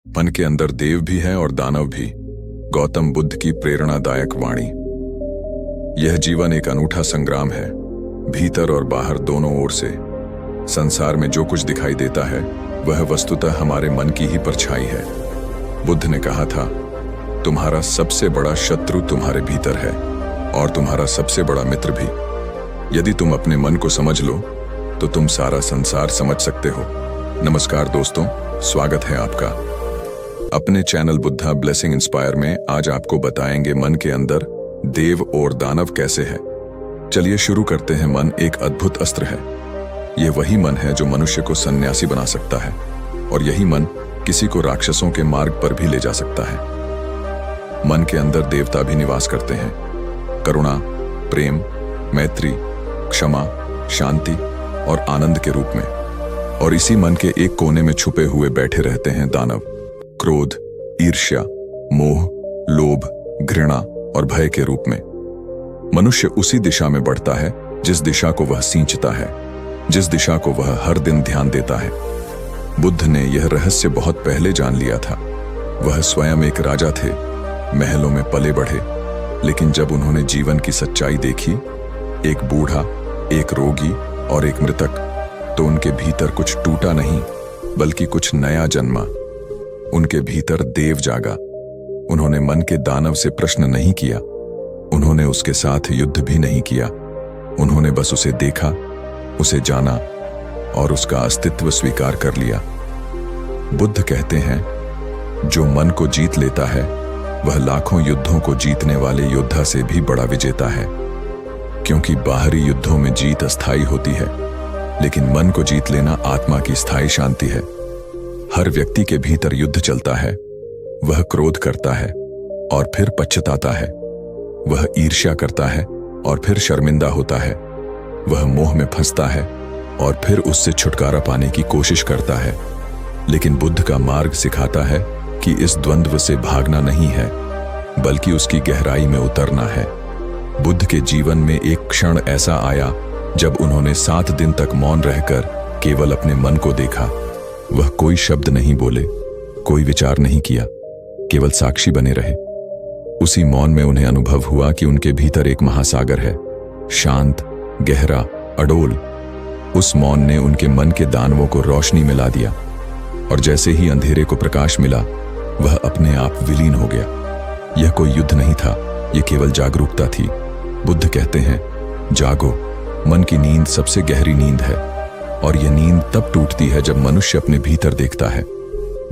मन के अंदर देव भी है और दानव भी। गौतम बुद्ध की प्रेरणादायक वाणी। यह जीवन एक अनूठा संग्राम है, भीतर और बाहर दोनों ओर से। संसार में जो कुछ दिखाई देता है वह वस्तुतः हमारे मन की ही परछाई है। बुद्ध ने कहा था, तुम्हारा सबसे बड़ा शत्रु तुम्हारे भीतर है और तुम्हारा सबसे बड़ा मित्र भी। यदि तुम अपने मन को समझ लो तो तुम सारा संसार समझ सकते हो। नमस्कार दोस्तों, स्वागत है आपका अपने चैनल बुद्धा ब्लेसिंग इंस्पायर में। आज आपको बताएंगे मन के अंदर देव और दानव कैसे है। चलिए शुरू करते हैं। मन एक अद्भुत अस्त्र है। यह वही मन है जो मनुष्य को सन्यासी बना सकता है और यही मन किसी को राक्षसों के मार्ग पर भी ले जा सकता है। मन के अंदर देवता भी निवास करते हैं, करुणा, प्रेम, मैत्री, क्षमा, शांति और आनंद के रूप में। और इसी मन के एक कोने में छुपे हुए बैठे रहते हैं दानव, क्रोध, ईर्ष्या, मोह, लोभ, घृणा और भय के रूप में। मनुष्य उसी दिशा में बढ़ता है जिस दिशा को वह सींचता है, जिस दिशा को वह हर दिन ध्यान देता है। बुद्ध ने यह रहस्य बहुत पहले जान लिया था। वह स्वयं एक राजा थे, महलों में पले बढ़े, लेकिन जब उन्होंने जीवन की सच्चाई देखी, एक बूढ़ा, एक रोगी और एक मृतक, तो उनके भीतर कुछ टूटा नहीं बल्कि कुछ नया जन्मा। उनके भीतर देव जागा। उन्होंने मन के दानव से प्रश्न नहीं किया, उन्होंने उसके साथ युद्ध भी नहीं किया। उन्होंने बस उसे देखा, उसे जाना और उसका अस्तित्व स्वीकार कर लिया। बुद्ध कहते हैं, जो मन को जीत लेता है वह लाखों युद्धों को जीतने वाले योद्धा से भी बड़ा विजेता है। क्योंकि बाहरी युद्धों में जीत अस्थायी होती है, लेकिन मन को जीत लेना आत्मा की स्थायी शांति है। हर व्यक्ति के भीतर युद्ध चलता है। वह क्रोध करता है और फिर पश्चाताता है। वह ईर्ष्या करता है और फिर शर्मिंदा होता है। वह मोह में फंसता है और फिर उससे छुटकारा पाने की कोशिश करता है। लेकिन बुद्ध का मार्ग सिखाता है कि इस द्वंद्व से भागना नहीं है, बल्कि उसकी गहराई में उतरना है। बुद्ध के जीवन में एक क्षण ऐसा आया जब उन्होंने 7 दिन तक मौन रहकर केवल अपने मन को देखा। वह कोई शब्द नहीं बोले, कोई विचार नहीं किया, केवल साक्षी बने रहे। उसी मौन में उन्हें अनुभव हुआ कि उनके भीतर एक महासागर है, शांत, गहरा, अडोल। उस मौन ने उनके मन के दानवों को रोशनी में ला दिया और जैसे ही अंधेरे को प्रकाश मिला, वह अपने आप विलीन हो गया। यह कोई युद्ध नहीं था, यह केवल जागरूकता थी। बुद्ध कहते हैं, जागो। मन की नींद सबसे गहरी नींद है और यह नींद तब टूटती है जब मनुष्य अपने भीतर देखता है,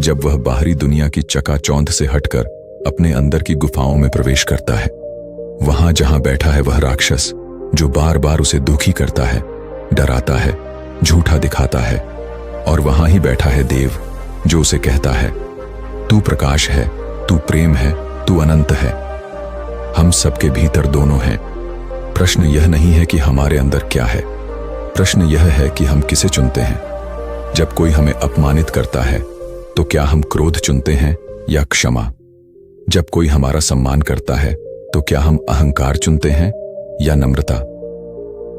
जब वह बाहरी दुनिया की चकाचौंध से हटकर अपने अंदर की गुफाओं में प्रवेश करता है। वहां जहां बैठा है वह राक्षस, जो बार बार उसे दुखी करता है, डराता है, झूठा दिखाता है। और वहां ही बैठा है देव, जो उसे कहता है, तू प्रकाश है, तू प्रेम है, तू अनंत है। हम सबके भीतर दोनों हैं। प्रश्न यह नहीं है कि हमारे अंदर क्या है, प्रश्न यह है कि हम किसे चुनते हैं। जब कोई हमें अपमानित करता है तो क्या हम क्रोध चुनते हैं या क्षमा? जब कोई हमारा सम्मान करता है तो क्या हम अहंकार चुनते हैं या नम्रता?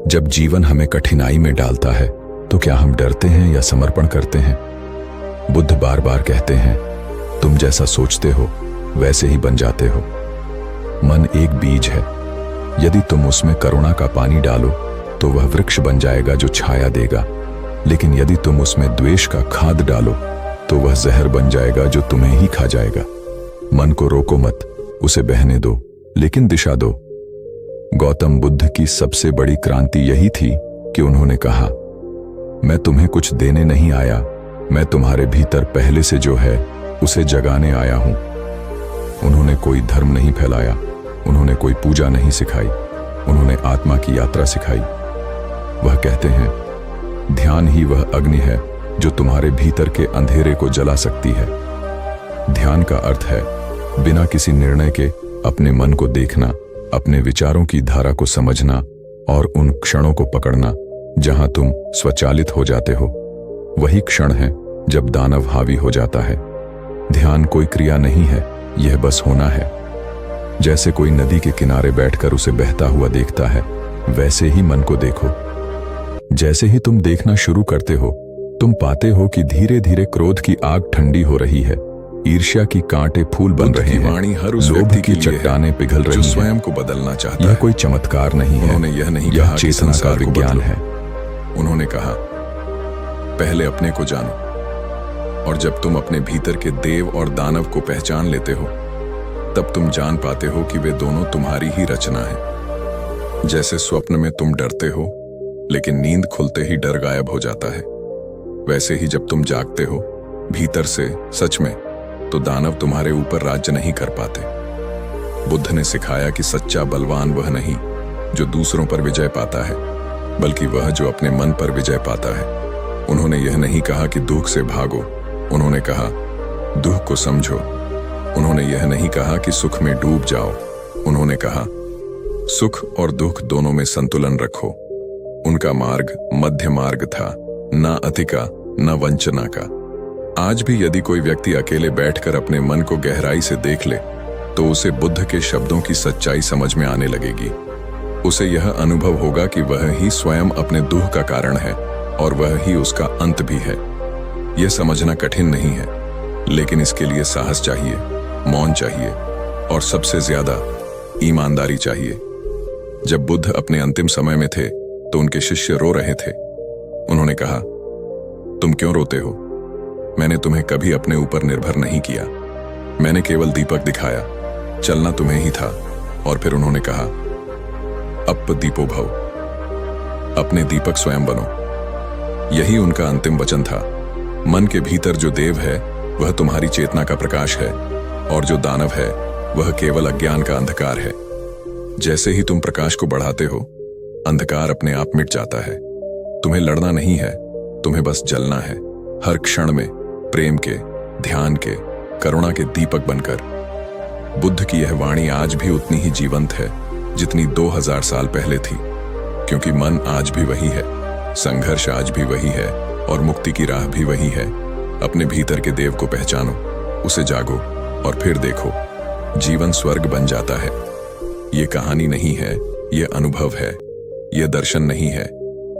जब जीवन हमें कठिनाई में डालता है तो क्या हम डरते हैं या समर्पण करते हैं? बुद्ध बार बार कहते हैं, तुम जैसा सोचते हो वैसे ही बन जाते हो। मन एक बीज है। यदि तुम उसमें करुणा का पानी डालो तो वह वृक्ष बन जाएगा जो छाया देगा। लेकिन यदि तुम उसमें द्वेष का खाद डालो तो वह जहर बन जाएगा जो तुम्हें ही खा जाएगा। मन को रोको मत, उसे बहने दो, लेकिन दिशा दो। गौतम बुद्ध की सबसे बड़ी क्रांति यही थी कि उन्होंने कहा, मैं तुम्हें कुछ देने नहीं आया, मैं तुम्हारे भीतर पहले से जो है उसे जगाने आया हूं। उन्होंने कोई धर्म नहीं फैलाया, उन्होंने कोई पूजा नहीं सिखाई, उन्होंने आत्मा की यात्रा सिखाई। वह कहते हैं, ध्यान ही वह अग्नि है जो तुम्हारे भीतर के अंधेरे को जला सकती है। ध्यान का अर्थ है बिना किसी निर्णय के अपने मन को देखना, अपने विचारों की धारा को समझना और उन क्षणों को पकड़ना जहां तुम स्वचालित हो जाते हो। वही क्षण है जब दानव हावी हो जाता है। ध्यान कोई क्रिया नहीं है, यह बस होना है। जैसे कोई नदी के किनारे बैठकर उसे बहता हुआ देखता है, वैसे ही मन को देखो। जैसे ही तुम देखना शुरू करते हो, तुम पाते हो कि धीरे धीरे क्रोध की आग ठंडी हो रही है, ईर्ष्या की कांटे फूल बन रहे हैं। वाणी हर उस लोभ व्यक्ति की के लिए चट्टानें पिघल रही जो हैं। स्वयं को बदलना चाहता यह है। कोई चमत्कार नहीं है। उन्होंने यह नहीं यह कहा कि चेतना का संसार को विज्ञान बदलो। है। उन्होंने कहा, पहले अपने को जानो, और जब तुम अपने भीतर के देव और दानव को पहचान लेते हो, तब तुम जान पाते हो कि वे दोनों तुम्हारी ही रचना है। जैसे स्वप्न में तुम डरते हो, लेकिन नींद खुलते ही डर गायब हो जाता है, वैसे ही जब तुम जागते हो भीतर से सच में, तो दानव तुम्हारे ऊपर राज्य नहीं कर पाते। बुद्ध ने सिखाया कि सच्चा बलवान वह नहीं जो दूसरों पर विजय पाता है, बल्कि वह जो अपने मन पर विजय पाता है। उन्होंने यह नहीं कहा कि दुख से भागो, उन्होंने कहा दुख को समझो। उन्होंने यह नहीं कहा कि सुख में डूब जाओ, उन्होंने कहा सुख और दुख दोनों में संतुलन रखो। उनका मार्ग मध्य मार्ग था, ना अतिका न वंचना का। आज भी यदि कोई व्यक्ति अकेले बैठकर अपने मन को गहराई से देख ले, तो उसे बुद्ध के शब्दों की सच्चाई समझ में आने लगेगी। उसे यह अनुभव होगा कि वह ही स्वयं अपने दुख का कारण है और वह ही उसका अंत भी है। यह समझना कठिन नहीं है, लेकिन इसके लिए साहस चाहिए, मौन चाहिए और सबसे ज्यादा ईमानदारी चाहिए। जब बुद्ध अपने अंतिम समय में थे तो उनके शिष्य रो रहे थे। उन्होंने कहा, तुम क्यों रोते हो? मैंने तुम्हें कभी अपने ऊपर निर्भर नहीं किया, मैंने केवल दीपक दिखाया, चलना तुम्हें ही था। और फिर उन्होंने कहा, अप दीपो भव, अपने दीपक स्वयं बनो। यही उनका अंतिम वचन था। मन के भीतर जो देव है वह तुम्हारी चेतना का प्रकाश है, और जो दानव है वह केवल अज्ञान का अंधकार है। जैसे ही तुम प्रकाश को बढ़ाते हो, अंधकार अपने आप मिट जाता है। तुम्हें लड़ना नहीं है, तुम्हें बस जलना है, हर क्षण में प्रेम के, ध्यान के, करुणा के दीपक बनकर। बुद्ध की यह वाणी आज भी उतनी ही जीवंत है जितनी 2000 साल पहले थी, क्योंकि मन आज भी वही है, संघर्ष आज भी वही है और मुक्ति की राह भी वही है। अपने भीतर के देव को पहचानो, उसे जागो और फिर देखो, जीवन स्वर्ग बन जाता है। ये कहानी नहीं है, ये अनुभव है, ये दर्शन नहीं है,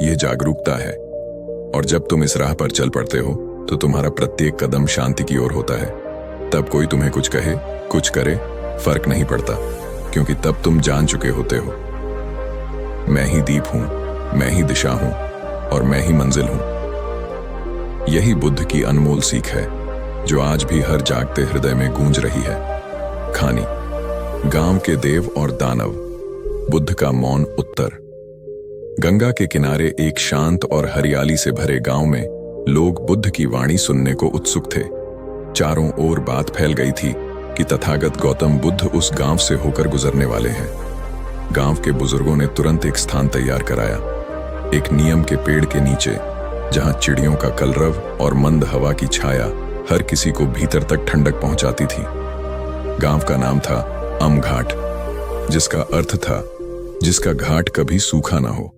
ये जागरूकता है। और जब तुम इस राह पर चल पड़ते हो तो तुम्हारा प्रत्येक कदम शांति की ओर होता है। तब कोई तुम्हें कुछ कहे, कुछ करे, फर्क नहीं पड़ता, क्योंकि तब तुम जान चुके होते हो, मैं ही दीप हूं, मैं ही दिशा हूं और मैं ही मंजिल हूं। यही बुद्ध की अनमोल सीख है, जो आज भी हर जागते हृदय में गूंज रही है। खानी, गांव के देव और दानव, बुद्ध का मौन उत्तर। गंगा के किनारे एक शांत और हरियाली से भरे गांव में लोग बुद्ध की वाणी सुनने को उत्सुक थे। चारों ओर बात फैल गई थी कि तथागत गौतम बुद्ध उस गांव से होकर गुजरने वाले हैं। गांव के बुजुर्गों ने तुरंत एक स्थान तैयार कराया, एक नीम के पेड़ के नीचे, जहां चिड़ियों का कलरव और मंद हवा की छाया हर किसी को भीतर तक ठंडक पहुंचाती थी। गांव का नाम था अम घाट, जिसका अर्थ था जिसका घाट कभी सूखा ना हो।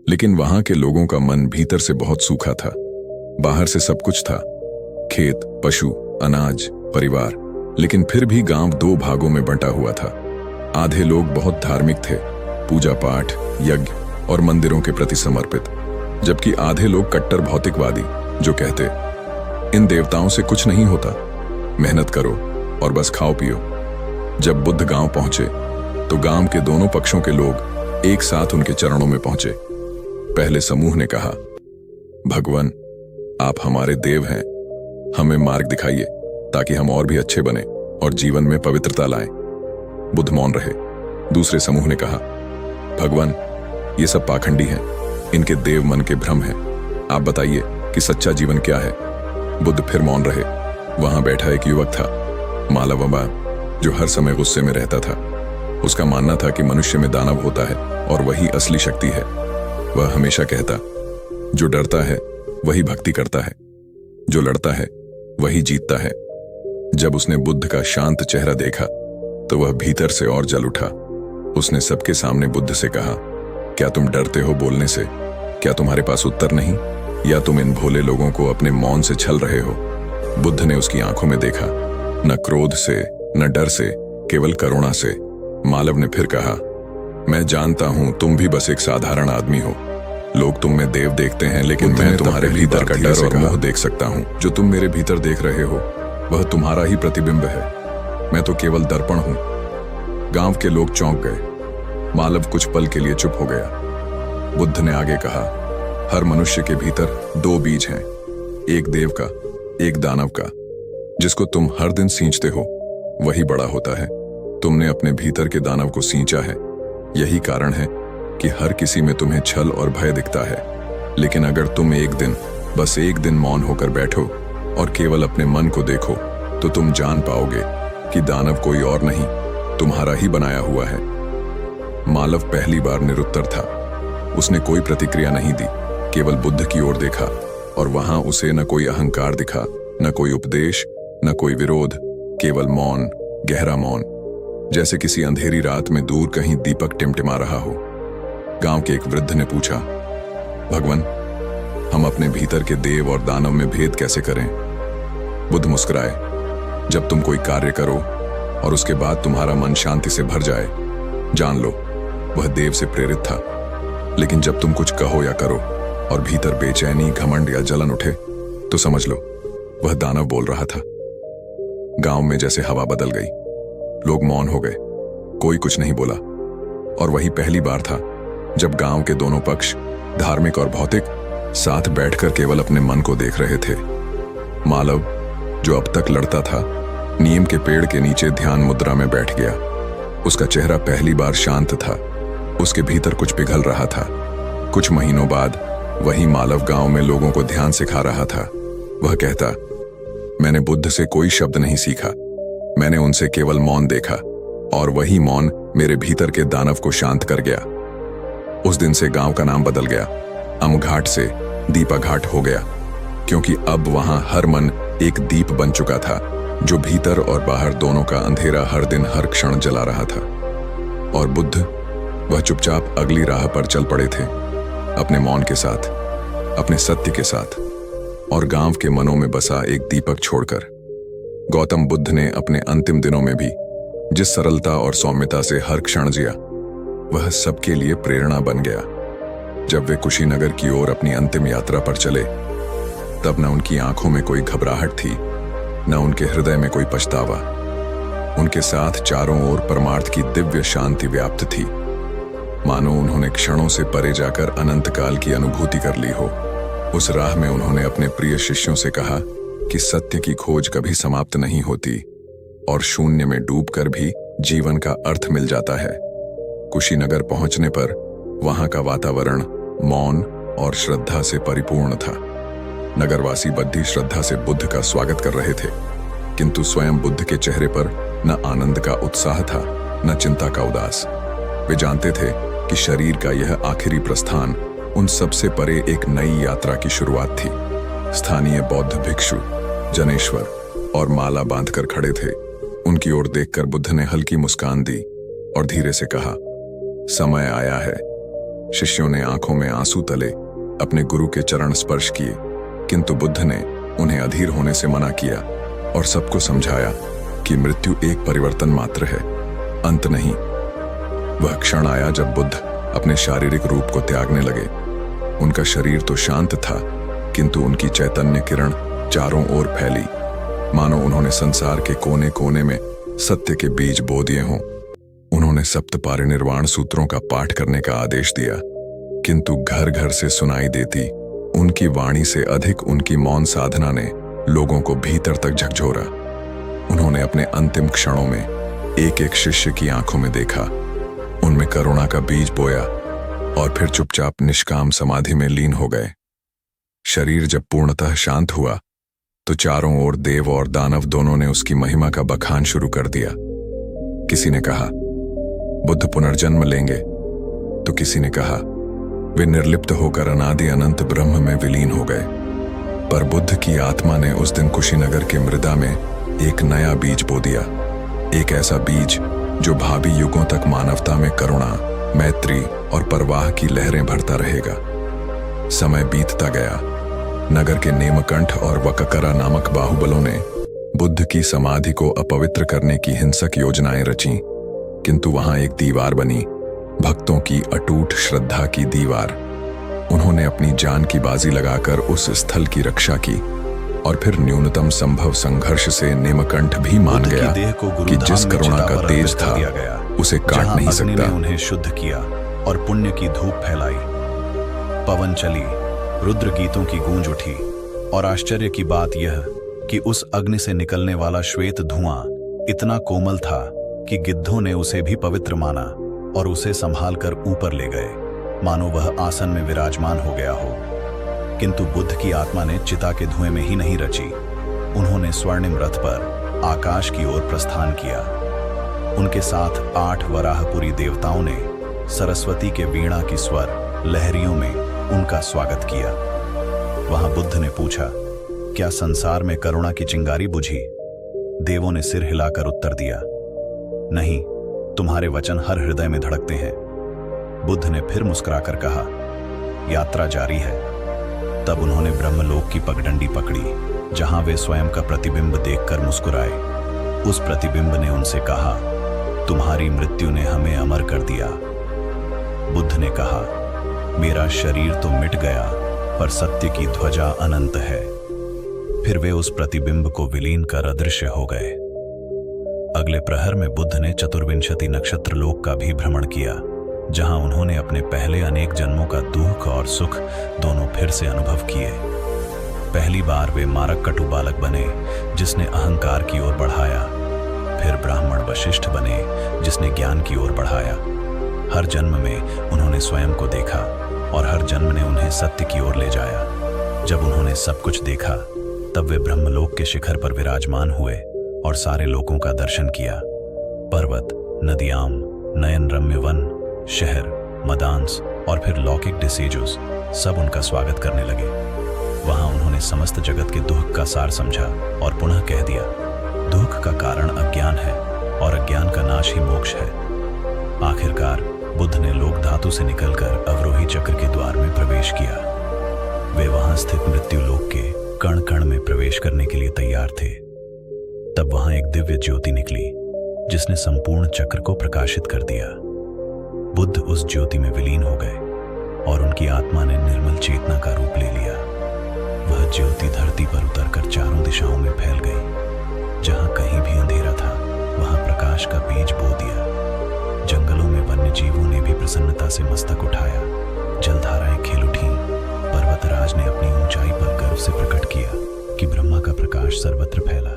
लेकिन वहां के लोगों का मन भीतर से बहुत सूखा था। बाहर से सब कुछ था, खेत, पशु, अनाज, परिवार, लेकिन फिर भी गांव दो भागों में बंटा हुआ था। आधे लोग बहुत धार्मिक थे, पूजा पाठ, यज्ञ और मंदिरों के प्रति समर्पित, जबकि आधे लोग कट्टर भौतिकवादी, जो कहते इन देवताओं से कुछ नहीं होता, मेहनत करो और बस खाओ पियो। जब बुद्ध गांव पहुंचे तो गांव के दोनों पक्षों के लोग एक साथ उनके चरणों में पहुंचे। पहले समूह ने कहा, भगवान, आप हमारे देव हैं, हमें मार्ग दिखाइए ताकि हम और भी अच्छे बने और जीवन में पवित्रता लाएं। बुद्ध मौन रहे। दूसरे समूह ने कहा, भगवान, ये सब पाखंडी हैं, इनके देव मन के भ्रम हैं, आप बताइए कि सच्चा जीवन क्या है। बुद्ध फिर मौन रहे। वहां बैठा एक युवक था, मालवबा, जो हर समय गुस्से में रहता था। उसका मानना था कि मनुष्य में दानव होता है और वही असली शक्ति है। वह हमेशा कहता, जो डरता है वही भक्ति करता है, जो लड़ता है वही जीतता है। जब उसने बुद्ध का शांत चेहरा देखा तो वह भीतर से और जल उठा। उसने सबके सामने बुद्ध से कहा, क्या तुम डरते हो बोलने से? क्या तुम्हारे पास उत्तर नहीं, या तुम इन भोले लोगों को अपने मौन से छल रहे हो? बुद्ध ने उसकी आंखों में देखा, न क्रोध से न डर से, केवल करुणा से। मालव ने फिर कहा, मैं जानता हूं तुम भी बस एक साधारण आदमी हो। लोग तुम में देव देखते हैं, लेकिन मैं तुम्हारे भीतर का डर और मोह देख सकता हूं। जो तुम मेरे भीतर देख रहे हो वह तुम्हारा ही प्रतिबिंब है। मैं तो केवल दर्पण हूं। गांव के लोग चौंक गए। मालव कुछ पल के लिए चुप हो गया। बुद्ध ने आगे कहा, हर मनुष्य के भीतर 2 बीज हैं, एक देव का, एक दानव का। जिसको तुम हर दिन सींचते हो वही बड़ा होता है। तुमने अपने भीतर के दानव को सींचा है। यही कारण है कि हर किसी में तुम्हें छल और भय दिखता है। लेकिन अगर तुम एक दिन, बस एक दिन मौन होकर बैठो और केवल अपने मन को देखो, तो तुम जान पाओगे कि दानव कोई और नहीं, तुम्हारा ही बनाया हुआ है। मालव पहली बार निरुत्तर था। उसने कोई प्रतिक्रिया नहीं दी, केवल बुद्ध की ओर देखा, और वहां उसे न कोई अहंकार दिखा, न कोई उपदेश, न कोई विरोध, केवल मौन, गहरा मौन, जैसे किसी अंधेरी रात में दूर कहीं दीपक टिमटिमा रहा हो। गांव के एक वृद्ध ने पूछा, भगवान, हम अपने भीतर के देव और दानव में भेद कैसे करें? बुद्ध मुस्कुराए, जब तुम कोई कार्य करो और उसके बाद तुम्हारा मन शांति से भर जाए, जान लो वह देव से प्रेरित था। लेकिन जब तुम कुछ कहो या करो और भीतर बेचैनी, घमंड या जलन उठे, तो समझ लो वह दानव बोल रहा था। गांव में जैसे हवा बदल गई। लोग मौन हो गए, कोई कुछ नहीं बोला। और वही पहली बार था जब गांव के दोनों पक्ष, धार्मिक और भौतिक, साथ बैठकर केवल अपने मन को देख रहे थे। मालव, जो अब तक लड़ता था, नीम के पेड़ के नीचे ध्यान मुद्रा में बैठ गया। उसका चेहरा पहली बार शांत था। उसके भीतर कुछ पिघल रहा था। कुछ महीनों बाद वही मालव गांव में लोगों को ध्यान सिखा रहा था। वह कहता, मैंने बुद्ध से कोई शब्द नहीं सीखा, मैंने उनसे केवल मौन देखा, और वही मौन मेरे भीतर के दानव को शांत कर गया। उस दिन से गांव का नाम बदल गया। अमघाट से दीपा घाट हो गया, क्योंकि अब वहां हर मन एक दीप बन चुका था, जो भीतर और बाहर दोनों का अंधेरा हर दिन हर क्षण जला रहा था। और बुद्ध, वह चुपचाप अगली राह पर चल पड़े थे, अपने मौन के साथ, अपने सत्य के साथ, और गांव के मनों में बसा एक दीपक छोड़कर। गौतम बुद्ध ने अपने अंतिम दिनों में भी जिस सरलता और सौम्यता से हर क्षण जिया, वह सबके लिए प्रेरणा बन गया। जब वे कुशीनगर की ओर अपनी अंतिम यात्रा पर चले, तब न उनकी आंखों में कोई घबराहट थी, न उनके हृदय में कोई पछतावा। उनके साथ चारों ओर परमार्थ की दिव्य शांति व्याप्त थी, मानो उन्होंने क्षणों से परे जाकर अनंत काल की अनुभूति कर ली हो। उस राह में उन्होंने अपने प्रिय शिष्यों से कहा कि सत्य की खोज कभी समाप्त नहीं होती, और शून्य में डूबकर भी जीवन का अर्थ मिल जाता है। कुशीनगर पहुंचने पर वहां का वातावरण मौन और श्रद्धा से परिपूर्ण था। नगरवासी बद्धी श्रद्धा से बुद्ध का स्वागत कर रहे थे, किंतु स्वयं बुद्ध के चेहरे पर न आनंद का उत्साह था, न चिंता का उदास। वे जानते थे कि शरीर का यह आखिरी प्रस्थान उन सबसे परे एक नई यात्रा की शुरुआत थी। स्थानीय बौद्ध भिक्षु जनेश्वर और माला बांधकर खड़े थे। उनकी ओर देखकर बुद्ध ने हल्की मुस्कान दी और धीरे से कहा, समय आया है। शिष्यों ने आंखों में आंसू तले अपने गुरु के चरण स्पर्श किए, किंतु बुद्ध ने उन्हें अधीर होने से मना किया और सबको समझाया कि मृत्यु एक परिवर्तन मात्र है, अंत नहीं। वह क्षण आया जब बुद्ध अपने शारीरिक रूप को त्यागने लगे। उनका शरीर तो शांत था, किंतु उनकी चैतन्य किरण चारों ओर फैली, मानो उन्होंने संसार के कोने कोने में सत्य के बीज बो दिए हों। उन्होंने सप्त पारिनिर्वाण सूत्रों का पाठ करने का आदेश दिया, किंतु घर घर से सुनाई देती उनकी वाणी से अधिक उनकी मौन साधना ने लोगों को भीतर तक झकझोरा। उन्होंने अपने अंतिम क्षणों में एक एक शिष्य की आंखों में देखा, उनमें करुणा का बीज बोया और फिर चुपचाप निष्काम समाधि में लीन हो गए। शरीर जब पूर्णतः शांत हुआ तो चारों ओर देव और दानव दोनों ने उसकी महिमा का बखान शुरू कर दिया। किसी ने कहा बुद्ध पुनर्जन्म लेंगे, तो किसी ने कहा वे निर्लिप्त होकर अनादि अनंत ब्रह्म में विलीन हो गए। पर बुद्ध की आत्मा ने उस दिन कुशीनगर के मृदा में एक नया बीज बो दिया, एक ऐसा बीज जो भावी युगों तक मानवता में करुणा, मैत्री और परवाह की लहरें भरता रहेगा। समय बीतता गया। नगर के नेमकंठ और वककरा नामक बाहुबलों ने बुद्ध की समाधि को अपवित्र करने की हिंसक योजनाएं रचीं, किंतु वहां एक दीवार बनी, भक्तों की अटूट श्रद्धा की दीवार। उन्होंने अपनी जान की बाजी लगाकर उस स्थल की रक्षा की, और फिर न्यूनतम संभव संघर्ष से नेमकंठ भी मान बुद्ध की गया देह को कि गुरुधाम जिस में करुणा चिता का पर तेज अर्पित कर था दिया गया, उसे काट जहां नहीं अग्नि सकता। ने उन्हें शुद्ध किया और पुण्य की धूप फैलाई। पवन चली, रुद्र गीतों की गूंज उठी, और आश्चर्य की बात यह कि उस अग्नि से निकलने वाला श्वेत धुआं इतना कोमल था कि गिद्धों ने उसे भी पवित्र माना और उसे संभाल कर ऊपर ले गए, मानो वह आसन में विराजमान हो गया हो। किंतु बुद्ध की आत्मा ने चिता के धुएं में ही नहीं रची। उन्होंने स्वर्णिम रथ पर आकाश की ओर प्रस्थान किया। उनके साथ 8 वराहपुरी देवताओं ने सरस्वती के वीणा की स्वर लहरियों में उनका स्वागत किया। वहां बुद्ध ने पूछा, क्या संसार में करुणा की चिंगारी बुझी? देवों ने सिर हिलाकर उत्तर दिया, नहीं, तुम्हारे वचन हर हृदय में धड़कते हैं। बुद्ध ने फिर मुस्कुराकर कहा, यात्रा जारी है। तब उन्होंने ब्रह्मलोक की पगडंडी पकड़ी, जहां वे स्वयं का प्रतिबिंब देखकर मुस्कुराए। उस प्रतिबिंब ने उनसे कहा, तुम्हारी मृत्यु ने हमें अमर कर दिया। बुद्ध ने कहा, मेरा शरीर तो मिट गया, पर सत्य की ध्वजा अनंत है। फिर वे उस प्रतिबिंब को विलीन कर अदृश्य हो गए। अगले प्रहर में बुद्ध ने चतुर्विंशति नक्षत्र लोक का भी भ्रमण किया, जहां उन्होंने अपने पहले अनेक जन्मों का दुख और सुख दोनों फिर से अनुभव किए। पहली बार वे मारक कटु बालक बने, जिसने अहंकार की ओर बढ़ाया। फिर ब्राह्मण वशिष्ठ बने, जिसने ज्ञान की ओर बढ़ाया। हर जन्म में उन्होंने स्वयं को देखा और हर जन्म ने उन्हें सत्य की ओर ले जाया। जब उन्होंने सब कुछ देखा, तब वे ब्रह्मलोक के शिखर पर विराजमान हुए और सारे लोकों का दर्शन किया। पर्वत, नदियां, नयन रम्य वन, शहर, मदांस और फिर लौकिक डिसीजुस सब उनका स्वागत करने लगे। वहां उन्होंने समस्त जगत के दुख का सार समझा और पुनः कह दिया, दुख का कारण अज्ञान है और अज्ञान का नाश ही मोक्ष है। आखिरकार बुद्ध ने लोक धातु से निकलकर अवरोही चक्र के द्वार में प्रवेश किया। वे वहां स्थित मृत्यु लोक के कण कण में प्रवेश करने के लिए तैयार थे। तब वहां एक दिव्य ज्योति निकली, जिसने संपूर्ण चक्र को प्रकाशित कर दिया। बुद्ध उस ज्योति में विलीन हो गए और उनकी आत्मा ने निर्मल चेतना का रूप ले लिया। वह ज्योति धरती पर उतरकर चारों दिशाओं में फैल गई। जहां कहीं भी अंधेरा था, वहां प्रकाश का बीज बो दिया। जंगलों में वन्य जीवों ने भी प्रसन्नता से मस्तक उठाया। जलधाराएं खेल उठी। पर्वतराज ने अपनी ऊंचाई पर गर्व से प्रकट किया कि ब्रह्मा का प्रकाश सर्वत्र फैला।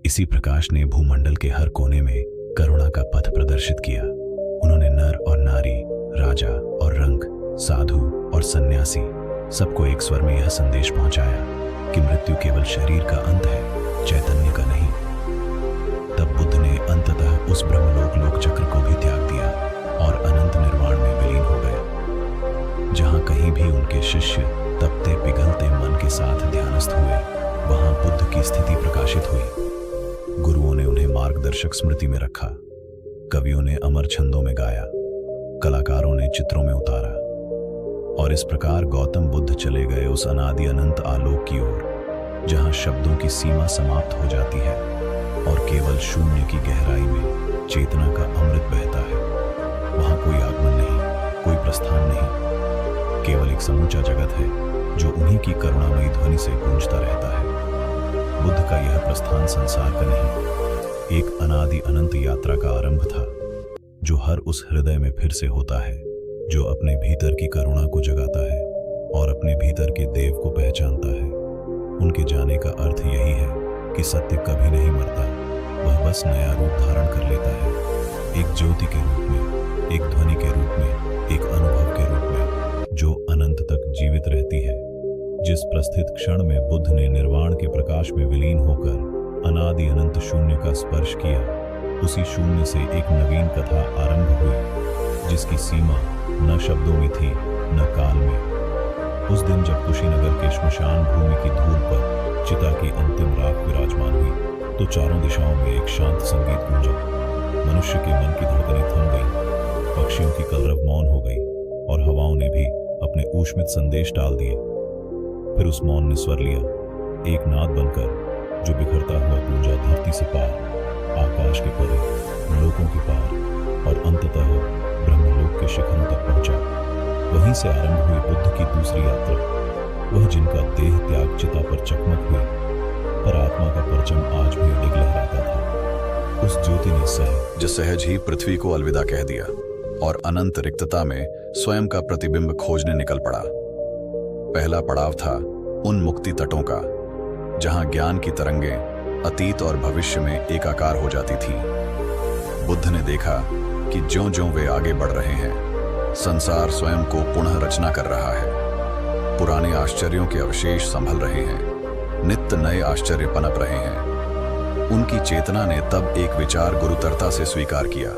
इसी प्रकाश ने भूमंडल के हर कोने में करुणा का पथ प्रदर्शित किया। उन्होंने नर और नारी, राजा और रंक, साधु और सन्यासी सबको एक स्वर में यह संदेश पहुंचाया कि मृत्यु केवल शरीर का अंत है, चैतन्य का नहीं। तब बुद्ध ने अंततः उस ब्रह्मलोक लोक चक्र को भी त्याग दिया और अनंत निर्वाण में विलीन हो गए। जहां कहीं भी उनके शिष्य तपते पिघलते मन के साथ ध्यानस्थ हुए, वहां बुद्ध की स्थिति प्रकाशित हुई। गुरुओं ने उन्हें मार्गदर्शक स्मृति में रखा, कवियों ने अमर छंदों में गाया, कलाकारों ने चित्रों में उतारा, और इस प्रकार गौतम बुद्ध चले गए उस अनादि अनंत आलोक की ओर, जहां शब्दों की सीमा समाप्त हो जाती है और केवल शून्य की गहराई में चेतना का अमृत बहता है। वहां कोई आगमन नहीं, कोई प्रस्थान नहीं, केवल एक समूचा जगत है जो उन्हीं की करुणामयी ध्वनि से गूंजता रहता है। बुद्ध का यह प्रस्थान संसार का नहीं, एक अनादि अनंत यात्रा का आरंभ था, जो हर उस हृदय में फिर से होता है जो अपने भीतर की करुणा को जगाता है और अपने भीतर के देव को पहचानता है। उनके जाने का अर्थ यही है कि सत्य कभी नहीं मरता, वह बस नया रूप धारण कर लेता है, एक ज्योति के रूप में, एक ध्वनि के रूप में, एक अनुभव के रूप में, जो अनंत तक जीवित रहती है। जिस प्रस्थित क्षण में बुद्ध ने निर्वाण के प्रकाश में विलीन होकर अनादि अनंत शून्य का स्पर्श किया, उसी शून्य से एक नवीन कथा आरंभ हुई, जिसकी सीमा न शब्दों में थी न काल में। उस दिन जब कुशीनगर के श्मशान भूमि की धूल पर चिता की अंतिम राख विराजमान हुई, तो चारों दिशाओं में एक शांत संगीत गूंजा। मनुष्य के मन की धड़कनें थम गई, पक्षियों की कलरव मौन हो गई और हवाओं ने भी अपने ऊष्मित संदेश डाल दिए। फिर उस मौन ने स्वर लिया, एक नाद बनकर, जो बिखरता हुआ गूंजा धरती से पार, आकाश के परे, लोकों के पार और अंततः ब्रह्मलोक के शिखरों तक पहुंचा। वहीं से आरंभ हुई बुद्ध की दूसरी यात्रा, वह जिनका देह त्याग चिता पर चकमक हुई पर आत्मा का परचम आज भी अडिग लहराता था। उस ज्योति ने जो सहज ही पृथ्वी को अलविदा कह दिया और अनंत रिक्तता में स्वयं का प्रतिबिंब खोजने निकल पड़ा। पहला पड़ाव था उन मुक्ति तटों का जहां ज्ञान की तरंगें अतीत और भविष्य में एकाकार हो जाती थीं। बुद्ध ने देखा कि ज्यों-ज्यों वे आगे बढ़ रहे हैं, संसार स्वयं को पुनः रचना कर रहा है। पुराने आश्चर्यों के अवशेष संभल रहे हैं, नित्य नए आश्चर्य पनप रहे हैं। उनकी चेतना ने तब एक विचार गुरुतरता से स्वीकार किया।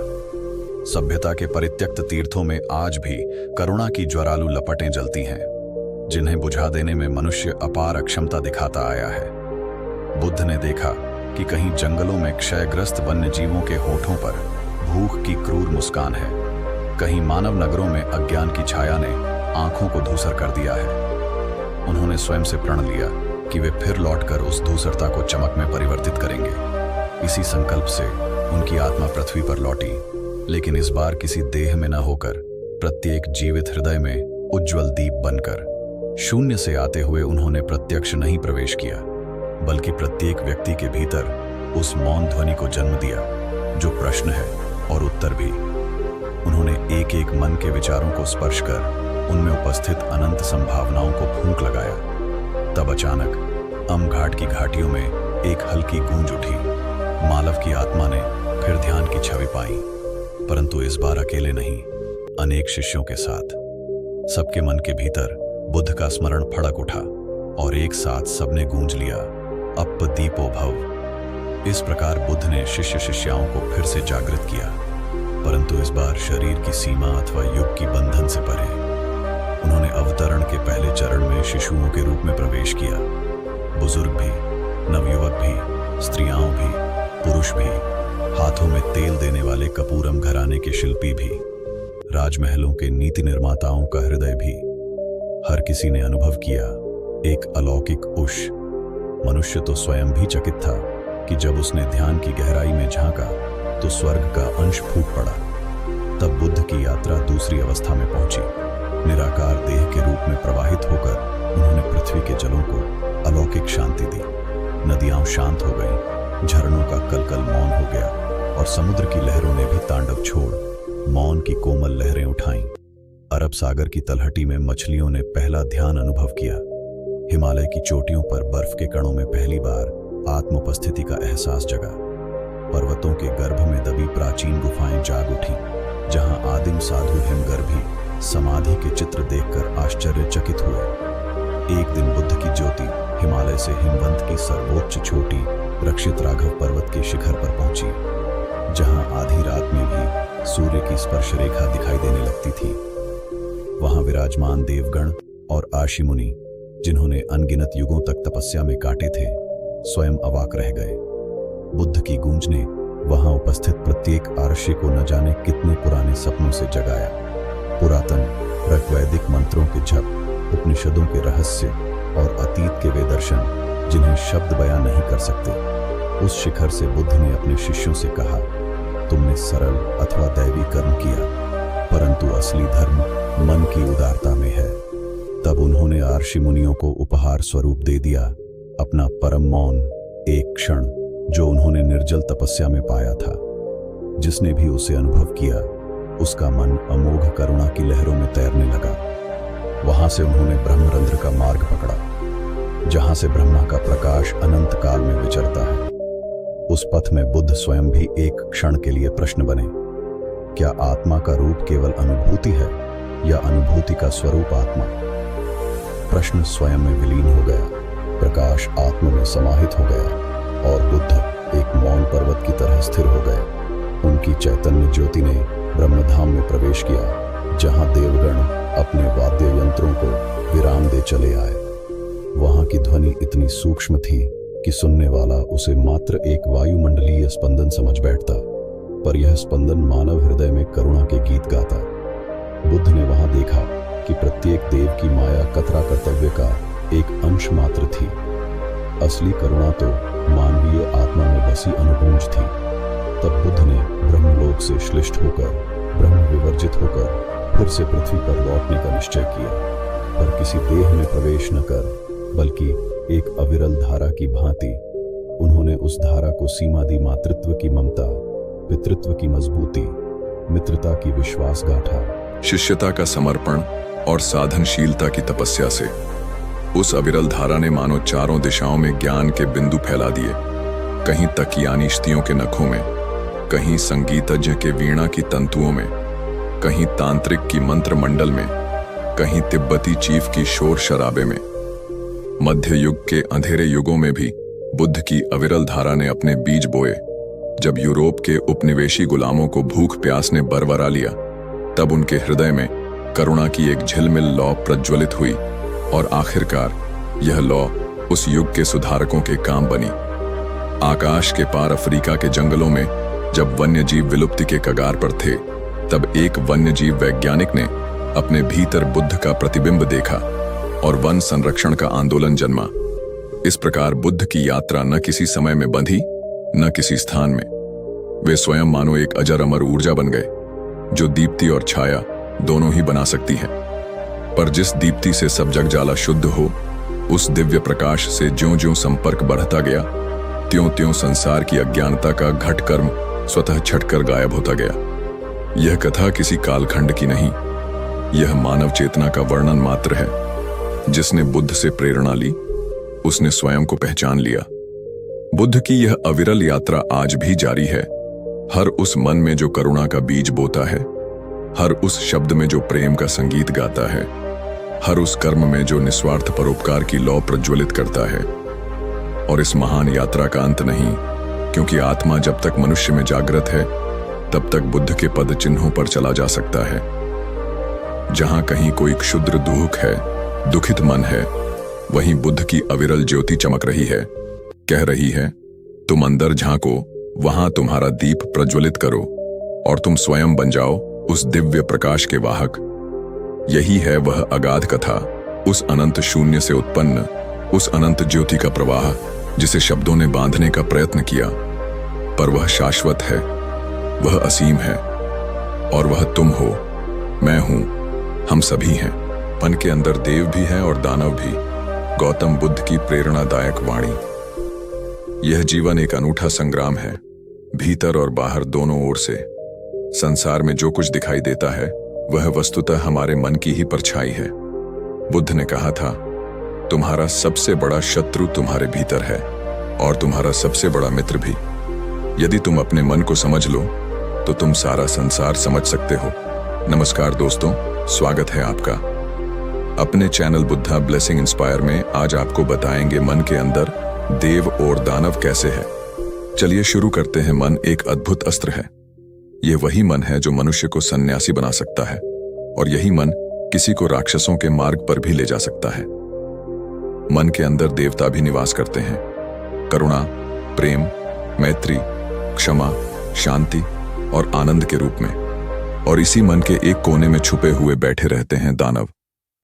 सभ्यता के परित्यक्त तीर्थों में आज भी करुणा की ज्वारालु लपटें जलती हैं, जिन्हें बुझा देने में मनुष्य अपार अक्षमता दिखाता आया है। बुद्ध ने देखा कि कहीं जंगलों में क्षयग्रस्त वन्य जीवों के होठों पर भूख की क्रूर मुस्कान है, कहीं मानव नगरों में अज्ञान की छाया ने आंखों को धूसर कर दिया है। उन्होंने स्वयं से प्रण लिया कि वे फिर लौटकर उस धूसरता को चमक में परिवर्तित करेंगे। इसी संकल्प से उनकी आत्मा पृथ्वी पर लौटी, लेकिन इस बार किसी देह में न होकर प्रत्येक जीवित हृदय में उज्जवल दीप बनकर। शून्य से आते हुए उन्होंने प्रत्यक्ष नहीं प्रवेश किया, बल्कि प्रत्येक व्यक्ति के भीतर उस मौन ध्वनि को जन्म दिया जो प्रश्न है और उत्तर भी। उन्होंने एक एक मन के विचारों को स्पर्श कर उनमें उपस्थित अनंत संभावनाओं को फूंक लगाया। तब अचानक अमघाट की घाटियों में एक हल्की गूंज उठी। मालव की आत्मा ने फिर ध्यान की छवि पाई, परंतु इस बार अकेले नहीं, अनेक शिष्यों के साथ। सबके मन के भीतर बुद्ध का स्मरण फड़क उठा और एक साथ सबने गूंज लिया, अप दीपो भव। इस प्रकार बुद्ध ने शिष्य शिष्याओं को फिर से जागृत किया, परंतु इस बार शरीर की सीमा अथवा युग की बंधन से परे। उन्होंने अवतरण के पहले चरण में शिशुओं के रूप में प्रवेश किया। बुजुर्ग भी, नवयुवक भी, स्त्रियां भी, पुरुष भी, हाथों में तेल देने वाले कपूरम घराने के शिल्पी भी, राजमहलों के नीति निर्माताओं का हृदय भी, हर किसी ने अनुभव किया एक अलौकिक उष। मनुष्य तो स्वयं भी चकित था कि जब उसने ध्यान की गहराई में झांका तो स्वर्ग का अंश फूट पड़ा। तब बुद्ध की यात्रा दूसरी अवस्था में पहुंची। निराकार देह के रूप में प्रवाहित होकर उन्होंने पृथ्वी के जलों को अलौकिक शांति दी। नदियां शांत हो गईं, झरनों का कलकल मौन हो गया और समुद्र की लहरों ने भी तांडव छोड़ मौन की कोमल लहरें उठाईं। अरब सागर की तलहटी में मछलियों ने पहला ध्यान अनुभव किया। हिमालय की चोटियों पर बर्फ के कणों में पहली बार आत्मोपस्थिति का एहसास जगा। पर्वतों के गर्भ में दबी प्राचीन गुफाएं जाग उठी, जहां आदिम साधु हिमगर्भी समाधि के चित्र देखकर आश्चर्यचकित हुए। एक दिन बुद्ध की ज्योति हिमालय से हिमवंत की सर्वोच्च चोटी रक्षित राघव पर्वत के शिखर पर पहुंची, जहां आधी रात में भी सूर्य की स्पर्श रेखा दिखाई देने लगती थी। वहां विराजमान देवगण और आशी मुनि, जिन्होंने अनगिनत युगों तक तपस्या में काटे थे, स्वयं अवाक रह गए। बुद्ध की गूंज ने वहां उपस्थित प्रत्येक आर्षि को न जाने कितने पुराने सपनों से जगाया। पुरातन ऋग्वैदिक मंत्रों के जप, उपनिषदों के रहस्य और अतीत के वे दर्शन जिन्हें शब्द बयां नहीं कर सकते। उस शिखर से बुद्ध ने अपने शिष्यों से कहा, तुमने सरल अथवा दैवी कर्म किया, परंतु असली धर्म मन की उदारता में है। तब उन्होंने आर्षि मुनियों को उपहार स्वरूप दे दिया अपना परम मौन, एक क्षण जो उन्होंने निर्जल तपस्या में पाया था। जिसने भी उसे अनुभव किया, उसका मन अमोघ करुणा की लहरों में तैरने लगा। वहां से उन्होंने ब्रह्मरंध्र का मार्ग पकड़ा, जहां से ब्रह्मा का प्रकाश अनंत काल में विचरता है। उस पथ में बुद्ध स्वयं भी एक क्षण के लिए प्रश्न बने, क्या आत्मा का रूप केवल अनुभूति है या अनुभूति का स्वरूप आत्मा? प्रश्न स्वयं में विलीन हो गया, प्रकाश आत्मा में समाहित हो गया और बुद्ध एक मौन पर्वत की तरह स्थिर हो गए। उनकी चैतन्य ज्योति ने ब्रह्मधाम में प्रवेश किया, जहां देवगण अपने वाद्य यंत्रों को विराम दे चले आए। वहां की ध्वनि इतनी सूक्ष्म थी कि सुनने वाला उसे मात्र एक वायुमंडलीय स्पंदन समझ बैठता, पर यह स्पंदन मानव हृदय में करुणा के गीत गाता। बुद्ध ने वहां देखा कि प्रत्येक देव की माया कतरा कर्तव्य का एक अंश मात्र थी। असली करुणा तो मानवीय आत्मा में बसी अनुगूंज थी। तब बुद्ध ने ब्रह्मलोक से श्लिष्ट होकर, ब्रह्म विवर्जित होकर फिर से पृथ्वी पर लौटने का निश्चय किया, पर किसी देह में प्रवेश न कर, बल्कि एक अविरल धारा की भांति उन्होंने उस धारा को सीमा दी, मातृत्व की ममता, पितृत्व की मजबूती, मित्रता की विश्वास गाथा। शिष्यता का समर्पण और साधनशीलता की तपस्या से उस अविरल धारा ने मानो चारों दिशाओं में ज्ञान के बिंदु फैला दिए। कहीं तकियानिश्तियों के नखों में, कहीं संगीतज्ञ के वीणा की तंतुओं में, कहीं तांत्रिक की मंत्र मंडल में, कहीं तिब्बती चीफ की शोर शराबे में। मध्य युग के अंधेरे युगों में भी बुद्ध की अविरल धारा ने अपने बीज बोए। जब यूरोप के उपनिवेशी गुलामों को भूख प्यास ने बरवरा लिया, तब उनके हृदय में करुणा की एक झिलमिल लौ प्रज्वलित हुई और आखिरकार यह लौ उस युग के सुधारकों के काम बनी। आकाश के पार अफ्रीका के जंगलों में जब वन्यजीव विलुप्ति के कगार पर थे, तब एक वन्यजीव वैज्ञानिक ने अपने भीतर बुद्ध का प्रतिबिंब देखा और वन संरक्षण का आंदोलन जन्मा। इस प्रकार बुद्ध की यात्रा न किसी समय में बंधी, न किसी स्थान में। वे स्वयं मानो एक अजर अमर ऊर्जा बन गए, जो दीप्ति और छाया दोनों ही बना सकती है। पर जिस दीप्ति से सब जगजाला शुद्ध हो, उस दिव्य प्रकाश से ज्यों-ज्यों संपर्क बढ़ता गया, त्यों-त्यों संसार की अज्ञानता का घट कर्म स्वतः छटकर गायब होता गया। यह कथा किसी कालखंड की नहीं, यह मानव चेतना का वर्णन मात्र है। जिसने बुद्ध से प्रेरणा ली, उसने स्वयं को पहचान लिया। बुद्ध की यह अविरल यात्रा आज भी जारी है। हर उस मन में जो करुणा का बीज बोता है, हर उस शब्द में जो प्रेम का संगीत गाता है, हर उस कर्म में जो निस्वार्थ परोपकार की लौ प्रज्वलित करता है। और इस महान यात्रा का अंत नहीं, क्योंकि आत्मा जब तक मनुष्य में जागृत है, तब तक बुद्ध के पद चिन्हों पर चला जा सकता है। जहां कहीं कोई क्षुद्र दुख है, दुखित मन है, वहीं बुद्ध की अविरल ज्योति चमक रही है, कह रही है, तुम अंदर झांको, वहां तुम्हारा दीप प्रज्वलित करो और तुम स्वयं बन जाओ उस दिव्य प्रकाश के वाहक। यही है वह अगाध कथा, उस अनंत शून्य से उत्पन्न, उस अनंत ज्योति का प्रवाह जिसे शब्दों ने बांधने का प्रयत्न किया, पर वह शाश्वत है, वह असीम है, और वह तुम हो, मैं हूं, हम सभी हैं। मन के अंदर देव भी है और दानव भी। गौतम बुद्ध की प्रेरणादायक वाणी। यह जीवन एक अनूठा संग्राम है, भीतर और बाहर दोनों ओर से। संसार में जो कुछ दिखाई देता है, वह वस्तुतः हमारे मन की ही परछाई है। बुद्ध ने कहा था, तुम्हारा सबसे बड़ा शत्रु तुम्हारे भीतर है और तुम्हारा सबसे बड़ा मित्र भी। यदि तुम अपने मन को समझ लो, तो तुम सारा संसार समझ सकते हो। नमस्कार दोस्तों, स्वागत है आपका अपने चैनल बुद्धा ब्लेसिंग इंस्पायर में। आज आपको बताएंगे मन के अंदर देव और दानव कैसे है। चलिए शुरू करते हैं। मन एक अद्भुत अस्त्र है। यह वही मन है जो मनुष्य को सन्यासी बना सकता है, और यही मन किसी को राक्षसों के मार्ग पर भी ले जा सकता है। मन के अंदर देवता भी निवास करते हैं, करुणा, प्रेम, मैत्री, क्षमा, शांति और आनंद के रूप में। और इसी मन के एक कोने में छुपे हुए बैठे रहते हैं दानव,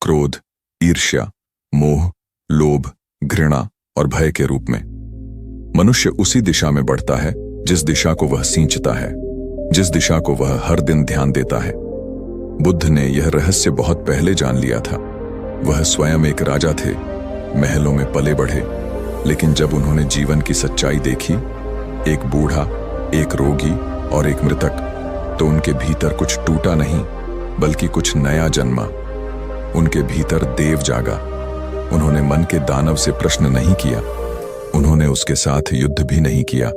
क्रोध, ईर्ष्या, मोह, लोभ, घृणा और भय के रूप में। मनुष्य उसी दिशा में बढ़ता है जिस दिशा को वह सींचता है, जिस दिशा को वह हर दिन ध्यान देता है। बुद्ध ने यह रहस्य बहुत पहले जान लिया था। वह स्वयं एक राजा थे, महलों में पले बढ़े, लेकिन जब उन्होंने जीवन की सच्चाई देखी, एक बूढ़ा, एक रोगी और एक मृतक, तो उनके भीतर कुछ टूटा नहीं, बल्कि कुछ नया जन्मा। उनके भीतर देव जागा। उन्होंने मन के दानव से प्रश्न नहीं किया, उन्होंने उसके साथ युद्ध भी नहीं किया।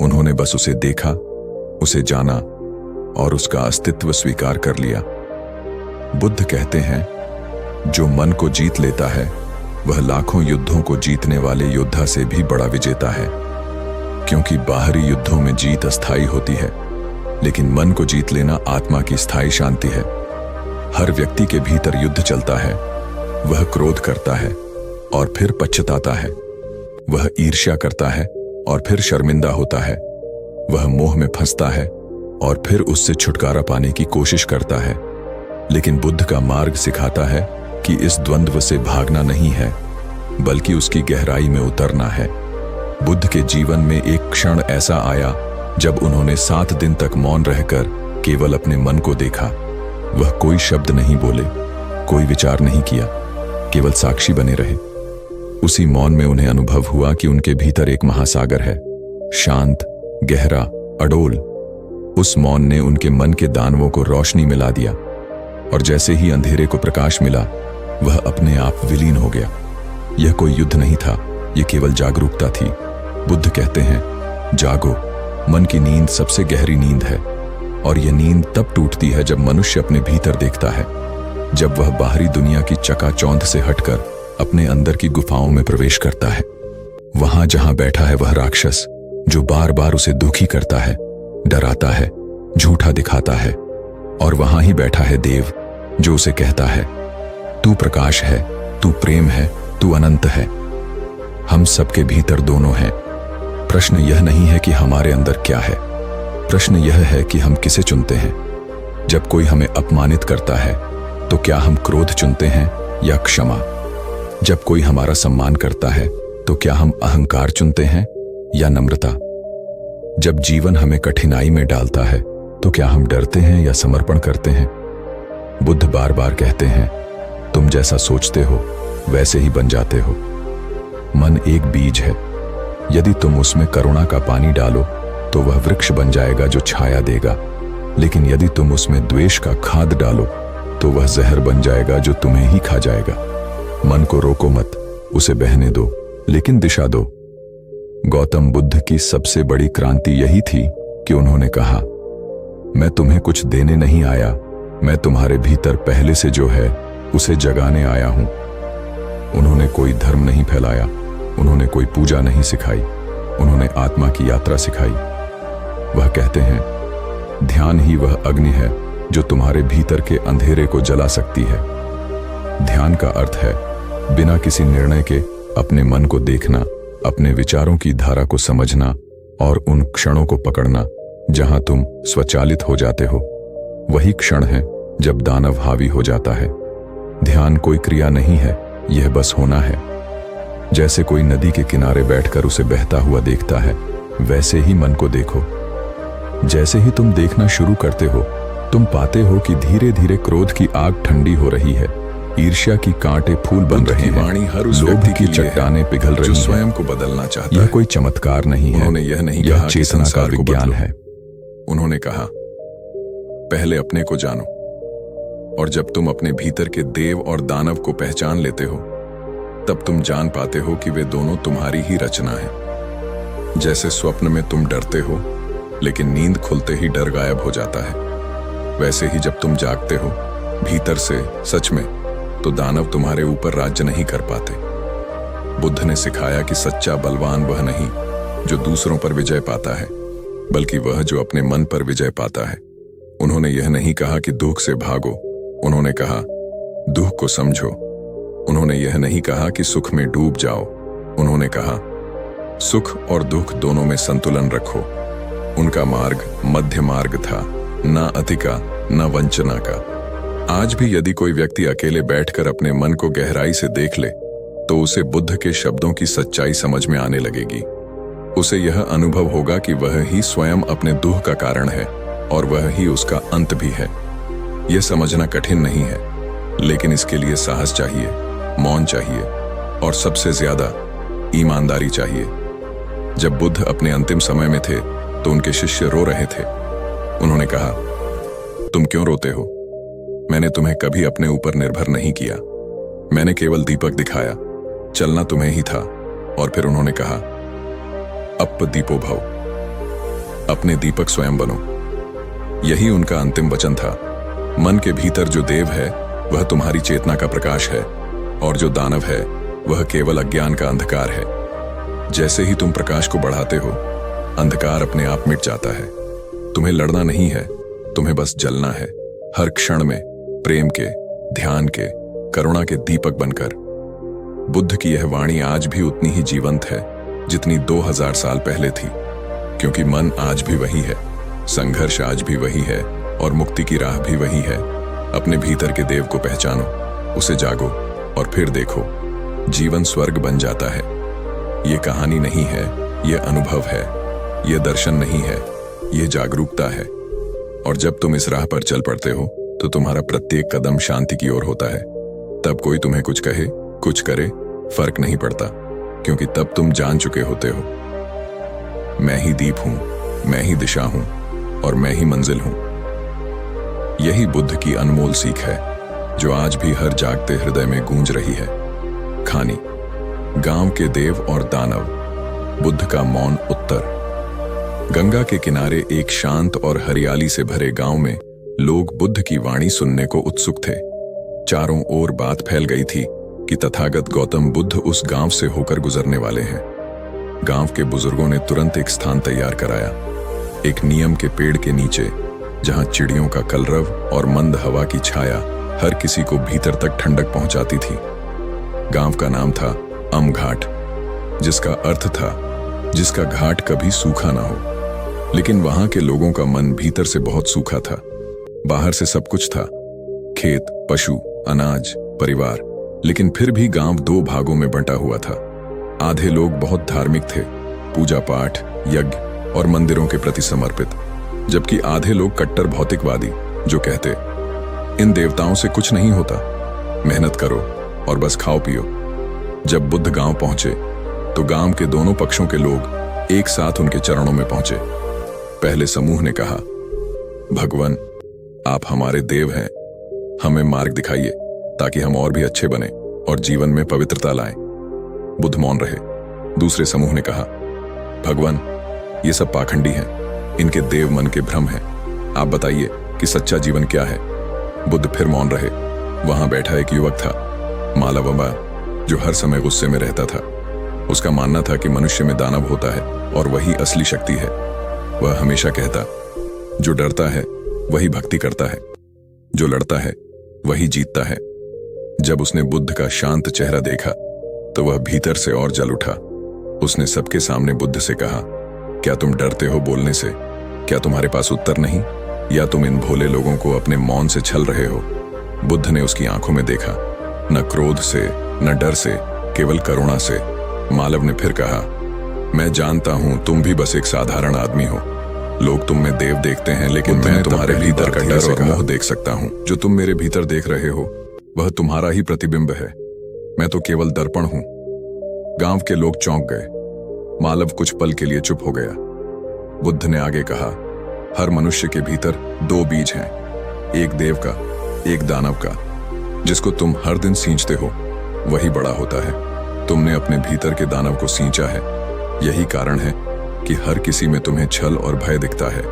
उन्होंने बस उसे देखा, उसे जाना और उसका अस्तित्व स्वीकार कर लिया। बुद्ध कहते हैं, जो मन को जीत लेता है, वह लाखों युद्धों को जीतने वाले योद्धा से भी बड़ा विजेता है। क्योंकि बाहरी युद्धों में जीत अस्थायी होती है, लेकिन मन को जीत लेना आत्मा की स्थायी शांति है। हर व्यक्ति के भीतर युद्ध चलता है। वह क्रोध करता है और फिर पश्चाताता है। वह ईर्ष्या करता है और फिर शर्मिंदा होता है। वह मोह में फंसता है और फिर उससे छुटकारा पाने की कोशिश करता है। लेकिन बुद्ध का मार्ग सिखाता है कि इस द्वंद्व से भागना नहीं है, बल्कि उसकी गहराई में उतरना है। बुद्ध के जीवन में एक क्षण ऐसा आया जब उन्होंने 7 दिन तक मौन रहकर केवल अपने मन को देखा। वह कोई शब्द नहीं बोले, कोई विचार नहीं किया, केवल साक्षी बने रहे। उसी मौन में उन्हें अनुभव हुआ कि उनके भीतर एक महासागर है, शांत, गहरा, अडोल। उस मौन ने उनके मन के दानवों को रोशनी मिला दिया, और जैसे ही अंधेरे को प्रकाश मिला, वह अपने आप विलीन हो गया। यह कोई युद्ध नहीं था, यह केवल जागरूकता थी। बुद्ध कहते हैं, जागो, मन की नींद सबसे गहरी नींद है, और यह नींद तब टूटती है जब मनुष्य अपने भीतर देखता है, जब वह बाहरी दुनिया की चकाचौंध से हटकर अपने अंदर की गुफाओं में प्रवेश करता है। वहां जहां बैठा है वह राक्षस, जो बार बार उसे दुखी करता है, डराता है, झूठा दिखाता है, और वहां ही बैठा है देव, जो उसे कहता है, तू प्रकाश है, तू प्रेम है, तू अनंत है। हम सबके भीतर दोनों हैं। प्रश्न यह नहीं है कि हमारे अंदर क्या है, प्रश्न यह है कि हम किसे चुनते हैं। जब कोई हमें अपमानित करता है तो क्या हम क्रोध चुनते हैं या क्षमा? जब कोई हमारा सम्मान करता है तो क्या हम अहंकार चुनते हैं या नम्रता? जब जीवन हमें कठिनाई में डालता है तो क्या हम डरते हैं या समर्पण करते हैं? बुद्ध बार बार कहते हैं, तुम जैसा सोचते हो वैसे ही बन जाते हो। मन एक बीज है, यदि तुम उसमें करुणा का पानी डालो तो वह वृक्ष बन जाएगा जो छाया देगा, लेकिन यदि तुम उसमें द्वेष का खाद डालो तो वह जहर बन जाएगा जो तुम्हें ही खा जाएगा। मन को रोको मत, उसे बहने दो, लेकिन दिशा दो। गौतम बुद्ध की सबसे बड़ी क्रांति यही थी कि उन्होंने कहा, मैं तुम्हें कुछ देने नहीं आया, मैं तुम्हारे भीतर पहले से जो है उसे जगाने आया हूं। उन्होंने कोई धर्म नहीं फैलाया, उन्होंने कोई पूजा नहीं सिखाई, उन्होंने आत्मा की यात्रा सिखाई। वह कहते हैं, ध्यान ही वह अग्नि है जो तुम्हारे भीतर के अंधेरे को जला सकती है। ध्यान का अर्थ है बिना किसी निर्णय के अपने मन को देखना, अपने विचारों की धारा को समझना और उन क्षणों को पकड़ना जहां तुम स्वचालित हो जाते हो। वही क्षण है जब दानव हावी हो जाता है। ध्यान कोई क्रिया नहीं है, यह बस होना है। जैसे कोई नदी के किनारे बैठकर उसे बहता हुआ देखता है, वैसे ही मन को देखो। जैसे ही तुम देखना शुरू करते हो, तुम पाते हो कि धीरे धीरे क्रोध की आग ठंडी हो रही है, ईर्ष्या की कांटे फूल बन रहे हैं, वाणी हर उस लोभ व्यक्ति की के लिए चट्टानें पिघल रही जो हैं। स्वयं को बदलना चाहता यह है। कोई चमत्कार नहीं है, उन्होंने यह नहीं यह कहा कि चेतना का संसार को विज्ञान बदलो। है। उन्होंने कहा, पहले अपने को जानो, और जब तुम अपने भीतर के देव और दानव को पहचान लेते हो, तब तुम जान पाते हो कि वे दोनों तुम्हारी ही रचना है। जैसे स्वप्न में तुम डरते हो, लेकिन नींद खुलते ही डर गायब हो जाता है, वैसे ही जब तुम जागते हो भीतर से सच में, तो दानव तुम्हारे ऊपर राज्य नहीं कर पाते। बुद्ध ने सिखाया कि सच्चा बलवान वह नहीं जो दूसरों पर विजय पाता है, बल्कि वह जो अपने मन पर विजय पाता है। उन्होंने यह नहीं कहा कि दुख से भागो, उन्होंने कहा दुख को समझो। उन्होंने यह नहीं कहा कि सुख में डूब जाओ, उन्होंने कहा सुख और दुख दोनों में संतुलन रखो। उनका मार्ग मध्य मार्ग था, ना अतिका ना वंचना का। आज भी यदि कोई व्यक्ति अकेले बैठकर अपने मन को गहराई से देख ले, तो उसे बुद्ध के शब्दों की सच्चाई समझ में आने लगेगी। उसे यह अनुभव होगा कि वह ही स्वयं अपने दुख का कारण है और वह ही उसका अंत भी है। यह समझना कठिन नहीं है, लेकिन इसके लिए साहस चाहिए, मौन चाहिए और सबसे ज्यादा ईमानदारी चाहिए। जब बुद्ध अपने अंतिम समय में थे तो उनके शिष्य रो रहे थे। उन्होंने कहा, तुम क्यों रोते हो? मैंने तुम्हें कभी अपने ऊपर निर्भर नहीं किया, मैंने केवल दीपक दिखाया, चलना तुम्हें ही था। और फिर उन्होंने कहा, अप दीपो भव, अपने दीपक स्वयं बनो। यही उनका अंतिम वचन था। मन के भीतर जो देव है वह तुम्हारी चेतना का प्रकाश है, और जो दानव है वह केवल अज्ञान का अंधकार है। जैसे ही तुम प्रकाश को बढ़ाते हो, अंधकार अपने आप मिट जाता है। तुम्हें लड़ना नहीं है, तुम्हें बस जलना है, हर क्षण में प्रेम के, ध्यान के, करुणा के दीपक बनकर। बुद्ध की यह वाणी आज भी उतनी ही जीवंत है जितनी 2000 साल पहले थी, क्योंकि मन आज भी वही है, संघर्ष आज भी वही है और मुक्ति की राह भी वही है। अपने भीतर के देव को पहचानो, उसे जागो और फिर देखो, जीवन स्वर्ग बन जाता है। ये कहानी नहीं है, ये अनुभव है, ये दर्शन नहीं है, ये जागरूकता है। और जब तुम इस राह पर चल पड़ते हो तो तुम्हारा प्रत्येक कदम शांति की ओर होता है। तब कोई तुम्हें कुछ कहे, कुछ करे, फर्क नहीं पड़ता। क्योंकि तब तुम जान चुके होते हो मैं ही दीप हूं, मैं ही दिशा हूं और मैं ही मंजिल हूं। यही बुद्ध की अनमोल सीख है जो आज भी हर जागते हृदय में गूंज रही है। खानी, गांव के देव और दानव, बुद्ध का मौन उत्तर। गंगा के किनारे एक शांत और हरियाली से भरे गांव में लोग बुद्ध की वाणी सुनने को उत्सुक थे। चारों ओर बात फैल गई थी कि तथागत गौतम बुद्ध उस गांव से होकर गुजरने वाले हैं। गांव के बुजुर्गों ने तुरंत एक स्थान तैयार कराया, एक नीम के पेड़ के नीचे, जहां चिड़ियों का कलरव और मंद हवा की छाया हर किसी को भीतर तक ठंडक पहुंचाती थी। गांव का नाम था अमघाट, जिसका अर्थ था जिसका घाट कभी सूखा ना हो। लेकिन वहां के लोगों का मन भीतर से बहुत सूखा था। बाहर से सब कुछ था, खेत, पशु, अनाज, परिवार, लेकिन फिर भी गांव दो भागों में बंटा हुआ था। आधे लोग बहुत धार्मिक थे, पूजा पाठ, यज्ञ और मंदिरों के प्रति समर्पित, जबकि आधे लोग कट्टर भौतिकवादी जो कहते इन देवताओं से कुछ नहीं होता, मेहनत करो और बस खाओ पियो। जब बुद्ध गांव पहुंचे तो गांव के दोनों पक्षों के लोग एक साथ उनके चरणों में पहुंचे। पहले समूह ने कहा, भगवान, आप हमारे देव हैं, हमें मार्ग दिखाइए ताकि हम और भी अच्छे बने और जीवन में पवित्रता लाएं। बुद्ध मौन रहे। दूसरे समूह ने कहा, भगवान, ये सब पाखंडी हैं, इनके देव मन के भ्रम हैं, आप बताइए कि सच्चा जीवन क्या है। बुद्ध फिर मौन रहे। वहां बैठा एक युवक था, मालवंबा, जो हर समय गुस्से में रहता था। उसका मानना था कि मनुष्य में दानव होता है और वही असली शक्ति है। वह हमेशा कहता, जो डरता है वही भक्ति करता है, जो लड़ता है वही जीतता है। जब उसने बुद्ध का शांत चेहरा देखा तो वह भीतर से और जल उठा। उसने सबके सामने बुद्ध से कहा, क्या तुम डरते हो बोलने से? क्या तुम्हारे पास उत्तर नहीं, या तुम इन भोले लोगों को अपने मौन से छल रहे हो? बुद्ध ने उसकी आंखों में देखा, न क्रोध से न डर से, केवल करुणा से। मालव ने फिर कहा, मैं जानता हूं तुम भी बस एक साधारण आदमी हो। लोग तुम में देव देखते हैं, लेकिन मैं तुम्हारे भीतर का डर और मोह देख सकता हूं। जो तुम मेरे भीतर देख रहे हो वह तुम्हारा ही प्रतिबिंब है। मैं तो केवल दर्पण हूं। गांव के लोग चौंक गए। मालव कुछ पल के लिए चुप हो गया। बुद्ध ने आगे कहा, हर मनुष्य के भीतर दो बीज हैं, एक देव का, एक दानव का। जिसको तुम हर दिन सींचते हो वही बड़ा होता है। तुमने अपने भीतर के दानव को सींचा है। यही कारण है कि हर किसी में तुम्हें छल और भय दिखता है।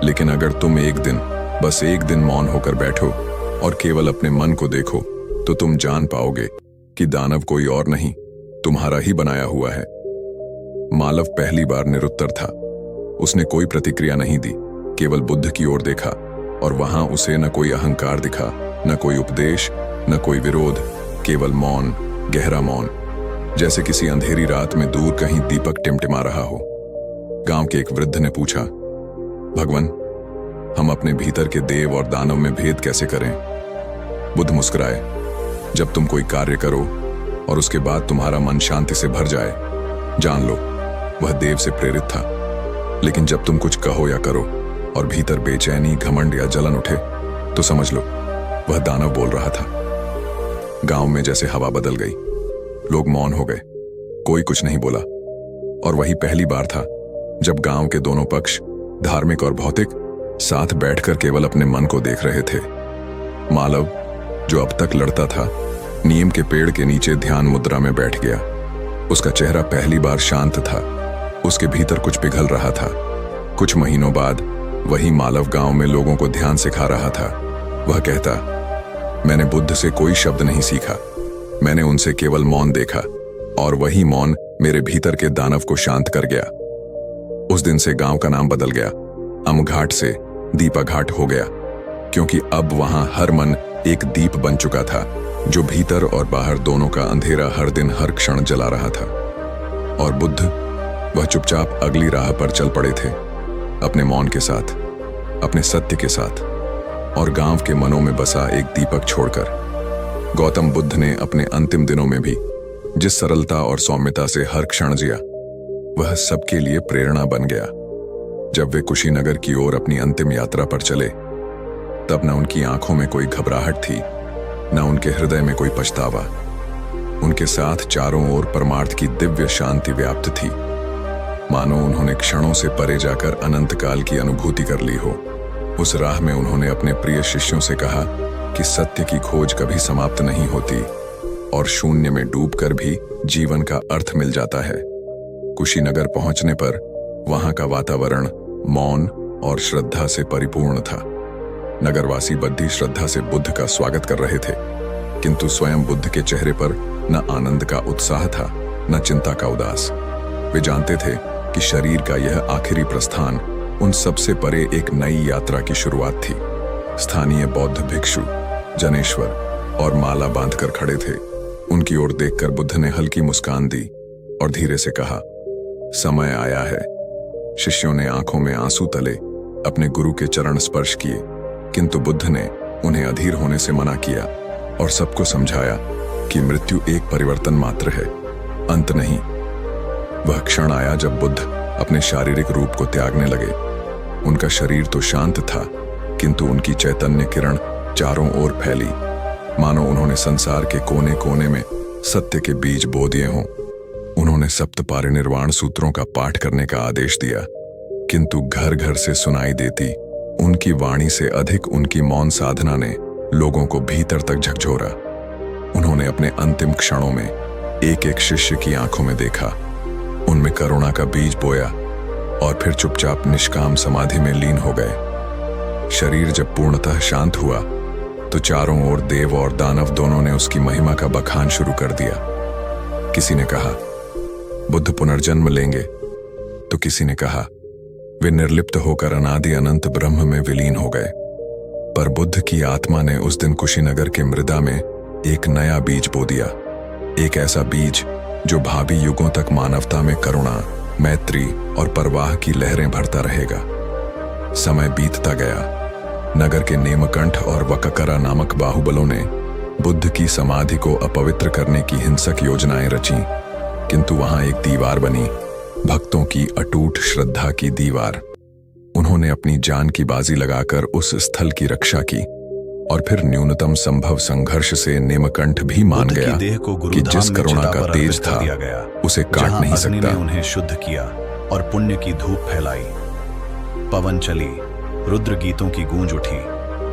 लेकिन अगर तुम एक दिन, बस एक दिन मौन होकर बैठो और केवल अपने मन को देखो, तो तुम जान पाओगे कि दानव कोई और नहीं, तुम्हारा ही बनाया हुआ है। मालव पहली बार निरुत्तर था। उसने कोई प्रतिक्रिया नहीं दी, केवल बुद्ध की ओर देखा, और वहां उसे न कोई अहंकार दिखा, न कोई उपदेश, न कोई विरोध, केवल मौन, गहरा मौन, जैसे किसी अंधेरी रात में दूर कहीं दीपक टिमटिमा रहा हो। गांव के एक वृद्ध ने पूछा, भगवान, हम अपने भीतर के देव और दानव में भेद कैसे करें? बुद्ध मुस्कुराए, जब तुम कोई कार्य करो और उसके बाद तुम्हारा मन शांति से भर जाए, जान लो वह देव से प्रेरित था। लेकिन जब तुम कुछ कहो या करो और भीतर बेचैनी, घमंड या जलन उठे, तो समझ लो वह दानव बोल रहा था। गांव में जैसे हवा बदल गई। लोग मौन हो गए, कोई कुछ नहीं बोला। और वही पहली बार था जब गांव के दोनों पक्ष, धार्मिक और भौतिक, साथ बैठकर केवल अपने मन को देख रहे थे। मालव, जो अब तक लड़ता था, नीम के पेड़ के नीचे ध्यान मुद्रा में बैठ गया। उसका चेहरा पहली बार शांत था। उसके भीतर कुछ पिघल रहा था। कुछ महीनों बाद वही मालव गांव में लोगों को ध्यान सिखा रहा था। वह कहता, मैंने बुद्ध से कोई शब्द नहीं सीखा, मैंने उनसे केवल मौन देखा, और वही मौन मेरे भीतर के दानव को शांत कर गया। उस दिन से गांव का नाम बदल गया। अमघाट से दीपा घाट हो गया, क्योंकि अब वहां हर मन एक दीप बन चुका था, जो भीतर और बाहर दोनों का अंधेरा हर दिन हर क्षण जला रहा था। और बुद्ध, वह चुपचाप अगली राह पर चल पड़े थे, अपने मौन के साथ, अपने सत्य के साथ, और गांव के मनों में बसा एक दीपक छोड़कर। गौतम बुद्ध ने अपने अंतिम दिनों में भी जिस सरलता और सौम्यता से हर क्षण जिया, वह सबके लिए प्रेरणा बन गया। जब वे कुशीनगर की ओर अपनी अंतिम यात्रा पर चले, तब न उनकी आंखों में कोई घबराहट थी, न उनके हृदय में कोई पछतावा। उनके साथ चारों ओर परमार्थ की दिव्य शांति व्याप्त थी, मानो उन्होंने क्षणों से परे जाकर अनंत काल की अनुभूति कर ली हो। उस राह में उन्होंने अपने प्रिय शिष्यों से कहा कि सत्य की खोज कभी समाप्त नहीं होती और शून्य में डूबकर भी जीवन का अर्थ मिल जाता है। कुशीनगर पहुंचने पर वहां का वातावरण मौन और श्रद्धा से परिपूर्ण था। नगरवासी बद्धी श्रद्धा से बुद्ध का स्वागत कर रहे थे, किंतु स्वयं बुद्ध के चेहरे पर न आनंद का उत्साह था, न चिंता का उदास। वे जानते थे कि शरीर का यह आखिरी प्रस्थान उन सबसे परे एक नई यात्रा की शुरुआत थी। स्थानीय बौद्ध भिक्षु जनेश्वर और माला बांधकर खड़े थे। उनकी ओर देखकर बुद्ध ने हल्की मुस्कान दी और धीरे से कहा, समय आया है। शिष्यों ने आंखों में आंसू तले अपने गुरु के चरण स्पर्श किए, किंतु बुद्ध ने उन्हें अधीर होने से मना किया और सबको समझाया कि मृत्यु एक परिवर्तन मात्र है, अंत नहीं। वह क्षण आया जब बुद्ध अपने शारीरिक रूप को त्यागने लगे। उनका शरीर तो शांत था, किंतु उनकी चैतन्य किरण चारों ओर फैली, मानो उन्होंने संसार के कोने कोने में सत्य के बीज बो दिए हों। उन्होंने सप्त पारिनिर्वाण सूत्रों का पाठ करने का आदेश दिया, किंतु घर घर से सुनाई देती उनकी वाणी से अधिक उनकी मौन साधना ने लोगों को भीतर तक झकझोरा। उन्होंने अपने अंतिम क्षणों में एक एक शिष्य की आंखों में देखा, उनमें करुणा का बीज बोया और फिर चुपचाप निष्काम समाधि में लीन हो गए। शरीर जब पूर्णतः शांत हुआ तो चारों ओर देव और दानव दोनों ने उसकी महिमा का बखान शुरू कर दिया। किसी ने कहा बुद्ध पुनर्जन्म लेंगे, तो किसी ने कहा वे निर्लिप्त होकर अनादि अनंत ब्रह्म में विलीन हो गए। पर बुद्ध की आत्मा ने उस दिन कुशीनगर के मृदा में एक नया बीज बो दिया, एक ऐसा बीज जो भावी युगों तक मानवता में करुणा, मैत्री और परवाह की लहरें भरता रहेगा। समय बीतता गया। नगर के नेमकंठ और वककरा नामक बाहुबलों ने बुद्ध की समाधि को अपवित्र करने की हिंसक योजनाएं रची, किंतु वहां एक दीवार बनी, भक्तों की अटूट श्रद्धा की दीवार। उन्होंने अपनी जान की बाजी लगाकर उस स्थल की रक्षा की और फिर न्यूनतम संभव संघर्ष से नेमकंठ भी मान गया कि जिस करुणा का तेज था उसे काट नहीं सकता। उन्हें शुद्ध किया और पुण्य की धूप फैलाई। पवन चली, रुद्र गीतों की गूंज उठी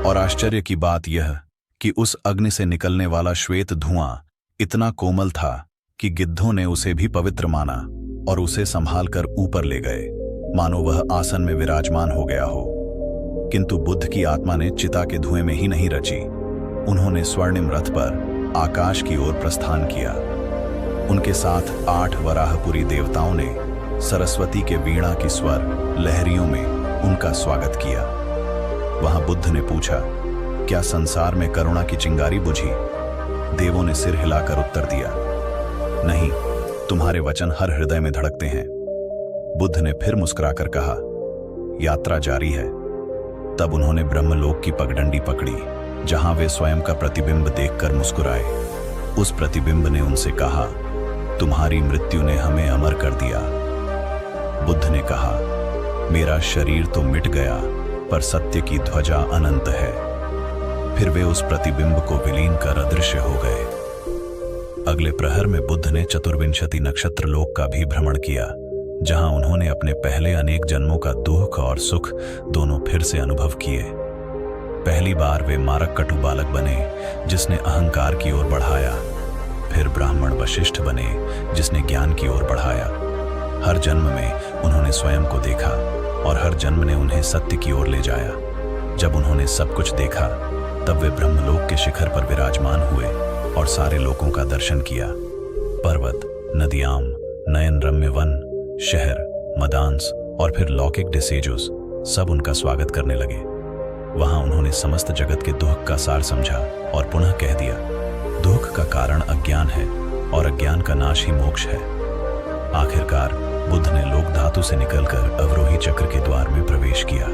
और आश्चर्य की बात यह कि उस अग्नि से निकलने वाला श्वेत धुआं इतना कोमल था कि गिद्धों ने उसे भी पवित्र माना और उसे संभालकर ऊपर ले गए, मानो वह आसन में विराजमान हो गया हो। किंतु बुद्ध की आत्मा ने चिता के धुएं में ही नहीं रची। उन्होंने स्वर्णिम रथ पर आकाश की ओर प्रस्थान किया। उनके साथ 8 वराहपुरी देवताओं ने सरस्वती के वीणा की स्वर लहरियों में उनका स्वागत किया। वहां बुद्ध ने पूछा, क्या संसार में करुणा की चिंगारी बुझी? देवों ने सिर हिलाकर उत्तर दिया, नहीं, तुम्हारे वचन हर हृदय में धड़कते हैं। बुद्ध ने फिर मुस्कुराकर कहा, यात्रा जारी है। तब उन्होंने ब्रह्मलोक की पगडंडी पकड़ी, जहां वे स्वयं का प्रतिबिंब देखकर मुस्कुराए। उस प्रतिबिंब ने उनसे कहा, तुम्हारी मृत्यु ने हमें अमर कर दिया। बुद्ध ने कहा, मेरा शरीर तो मिट गया, पर सत्य की ध्वजा अनंत है। फिर वे उस प्रतिबिंब को विलीन कर अदृश्य हो गए। अगले प्रहर में बुद्ध ने चतुर्विंशति नक्षत्र लोक का भी भ्रमण किया, जहां उन्होंने अपने पहले अनेक जन्मों का दुख और सुख दोनों फिर से अनुभव किए। पहली बार वे मारक कटु बालक बने, जिसने अहंकार की ओर बढ़ाया। फिर ब्राह्मण वशिष्ठ बने, जिसने ज्ञान की ओर बढ़ाया। हर जन्म में उन्होंने स्वयं को देखा और हर जन्म ने उन्हें सत्य की ओर ले जाया। जब उन्होंने सब कुछ देखा, तब वे ब्रह्मलोक के शिखर पर विराजमान हुए और सारे लोकों का दर्शन किया। पर्वत, नदियां, नयन रम्य वन, शहर, मदांस और फिर लौकिक डिसेजोस सब उनका स्वागत करने लगे। वहां उन्होंने समस्त जगत के दुख का सार समझा और पुनः कह दिया, दुख का कारण अज्ञान है और अज्ञान का नाश ही मोक्ष है। आखिरकार बुद्ध ने लोक धातु से निकलकर अवरोही चक्र के द्वार में प्रवेश किया।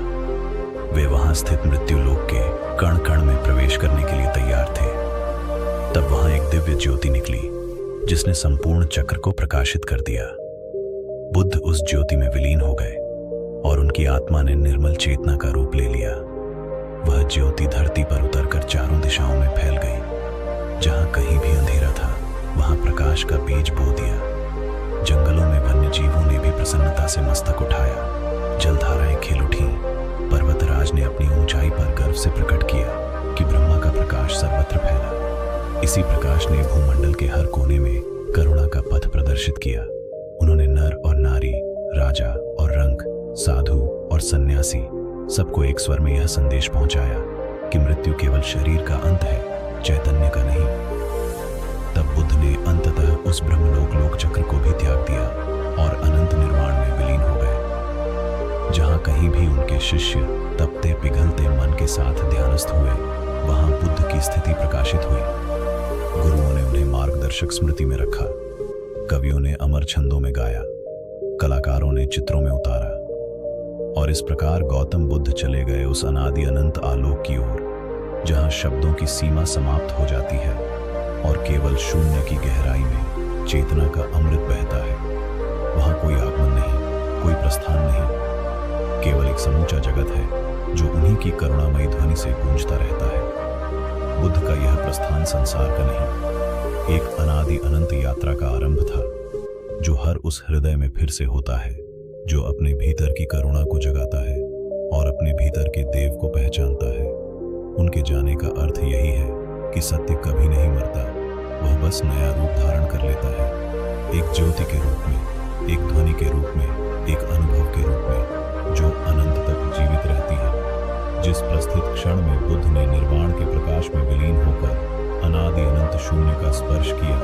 वे वहां स्थित मृत्यु लोक के कण कण में प्रवेश करने के लिए तैयार थे। तब वहां एक दिव्य ज्योति निकली, जिसने संपूर्ण चक्र को प्रकाशित कर दिया। बुद्ध उस ज्योति में विलीन हो गए और उनकी आत्मा ने निर्मल चेतना का रूप ले लिया। वह ज्योति धरती पर उतरकर चारों दिशाओं में फैल गई। जहां कहीं भी अंधेरा था, वहां प्रकाश का बीज बो दिया। जंगलों में वन्य जीवों ने भी प्रसन्नता से मस्तक उठाया। जलधाराएं खिल उठी। पर्वतराज ने अपनी ऊंचाई पर गर्व से प्रकट किया कि ब्रह्मा का प्रकाश सर्वत्र फैला। इसी प्रकाश ने भूमंडल के हर कोने में करुणा का पथ प्रदर्शित किया। उन्होंने नर और नारी, राजा और रंक, साधु और सन्यासी सबको एक स्वर में यह संदेश पहुंचाया कि मृत्यु केवल शरीर का अंत है, चैतन्य का नहीं। तब बुद्ध ने अंततः उस ब्रह्मलोक लोक चक्र को भी त्याग दिया और अनंत निर्वाण में विलीन हो गए। जहां कहीं भी उनके शिष्य तपते पिघलते मन के साथ ध्यानस्थ हुए, वहां बुद्ध की स्थिति प्रकाशित हुई। गुरुओं ने उन्हें मार्गदर्शक स्मृति में रखा, कवियों ने अमर छंदों में गाया, कलाकारों ने चित्रों में उतारा, और इस प्रकार गौतम बुद्ध चले गए उस अनादि अनंत आलोक की ओर, जहां शब्दों की सीमा समाप्त हो जाती है और केवल शून्य की गहराई में चेतना का अमृत बहता है। वहां कोई आगमन नहीं, कोई प्रस्थान नहीं, केवल एक समूचा जगत है जो उन्हीं की करुणामयी ध्वनि से गूंजता रहता है। बुद्ध का यह प्रस्थान संसार का नहीं, एक अनादि अनंत यात्रा का आरंभ था, जो हर उस हृदय में फिर से होता है जो अपने भीतर की करुणा को जगाता है और अपने भीतर के देव को पहचानता है। उनके जाने का अर्थ यही है कि सत्य कभी नहीं मरता, वह बस नया रूप धारण कर लेता है, एक ज्योति के रूप में, एक ध्वनि के रूप में, एक अनुभव के रूप में, जो अनंत तक जीवित रहती है। जिस प्रस्थित क्षण में बुद्ध ने निर्वाण के प्रकाश में विलीन होकर अनादि अनंत शून्य का स्पर्श किया,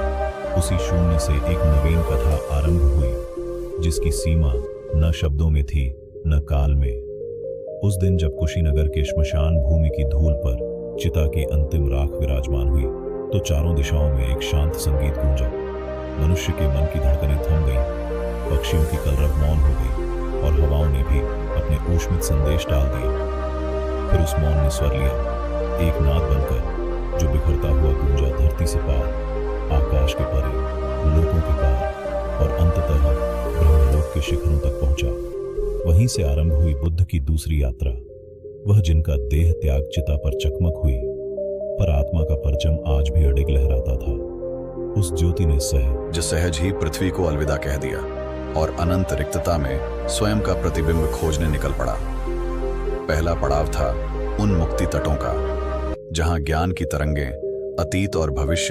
उसी शून्य से एक नवीन कथा आरंभ हुई, जिसकी सीमा न शब्दों में थी न काल में। उस दिन जब कुशीनगर के श्मशान भूमि की धूल पर चिता की अंतिम राख विराजमान हुई, तो चारों दिशाओं में एक शांत संगीत गूंजा। मनुष्य के मन की धड़कनें थम गईं, पक्षियों की कलरव मौन हो गई और हवाओं ने भी अपने ऊष्मित संदेश डाल दिए। फिर उस मौन ने स्वर लिया, एक नाद बनकर, जो बिखरता हुआ गूंजा धरती से पार, आकाश के परे, लोकों के पार और अंततः ब्रह्मलोक के शिखरों तक पहुंचा। वहीं से आरंभ हुई बुद्ध की दूसरी यात्रा। वह जिनका देह त्याग चिता पर चकमक हुई, पर आत्मा का परचम आज भी अडिग लहराता था। उस ज्योति ने जो सहज ही पृथ्वी को अलविदा कह दिया और अनंत रिक्तता में स्वयं का प्रतिबिंब खोजने निकल पड़ा। पहला पड़ाव था उन मुक्ति तटों का, जहां ज्ञान की तरंगें अतीत और भविष्य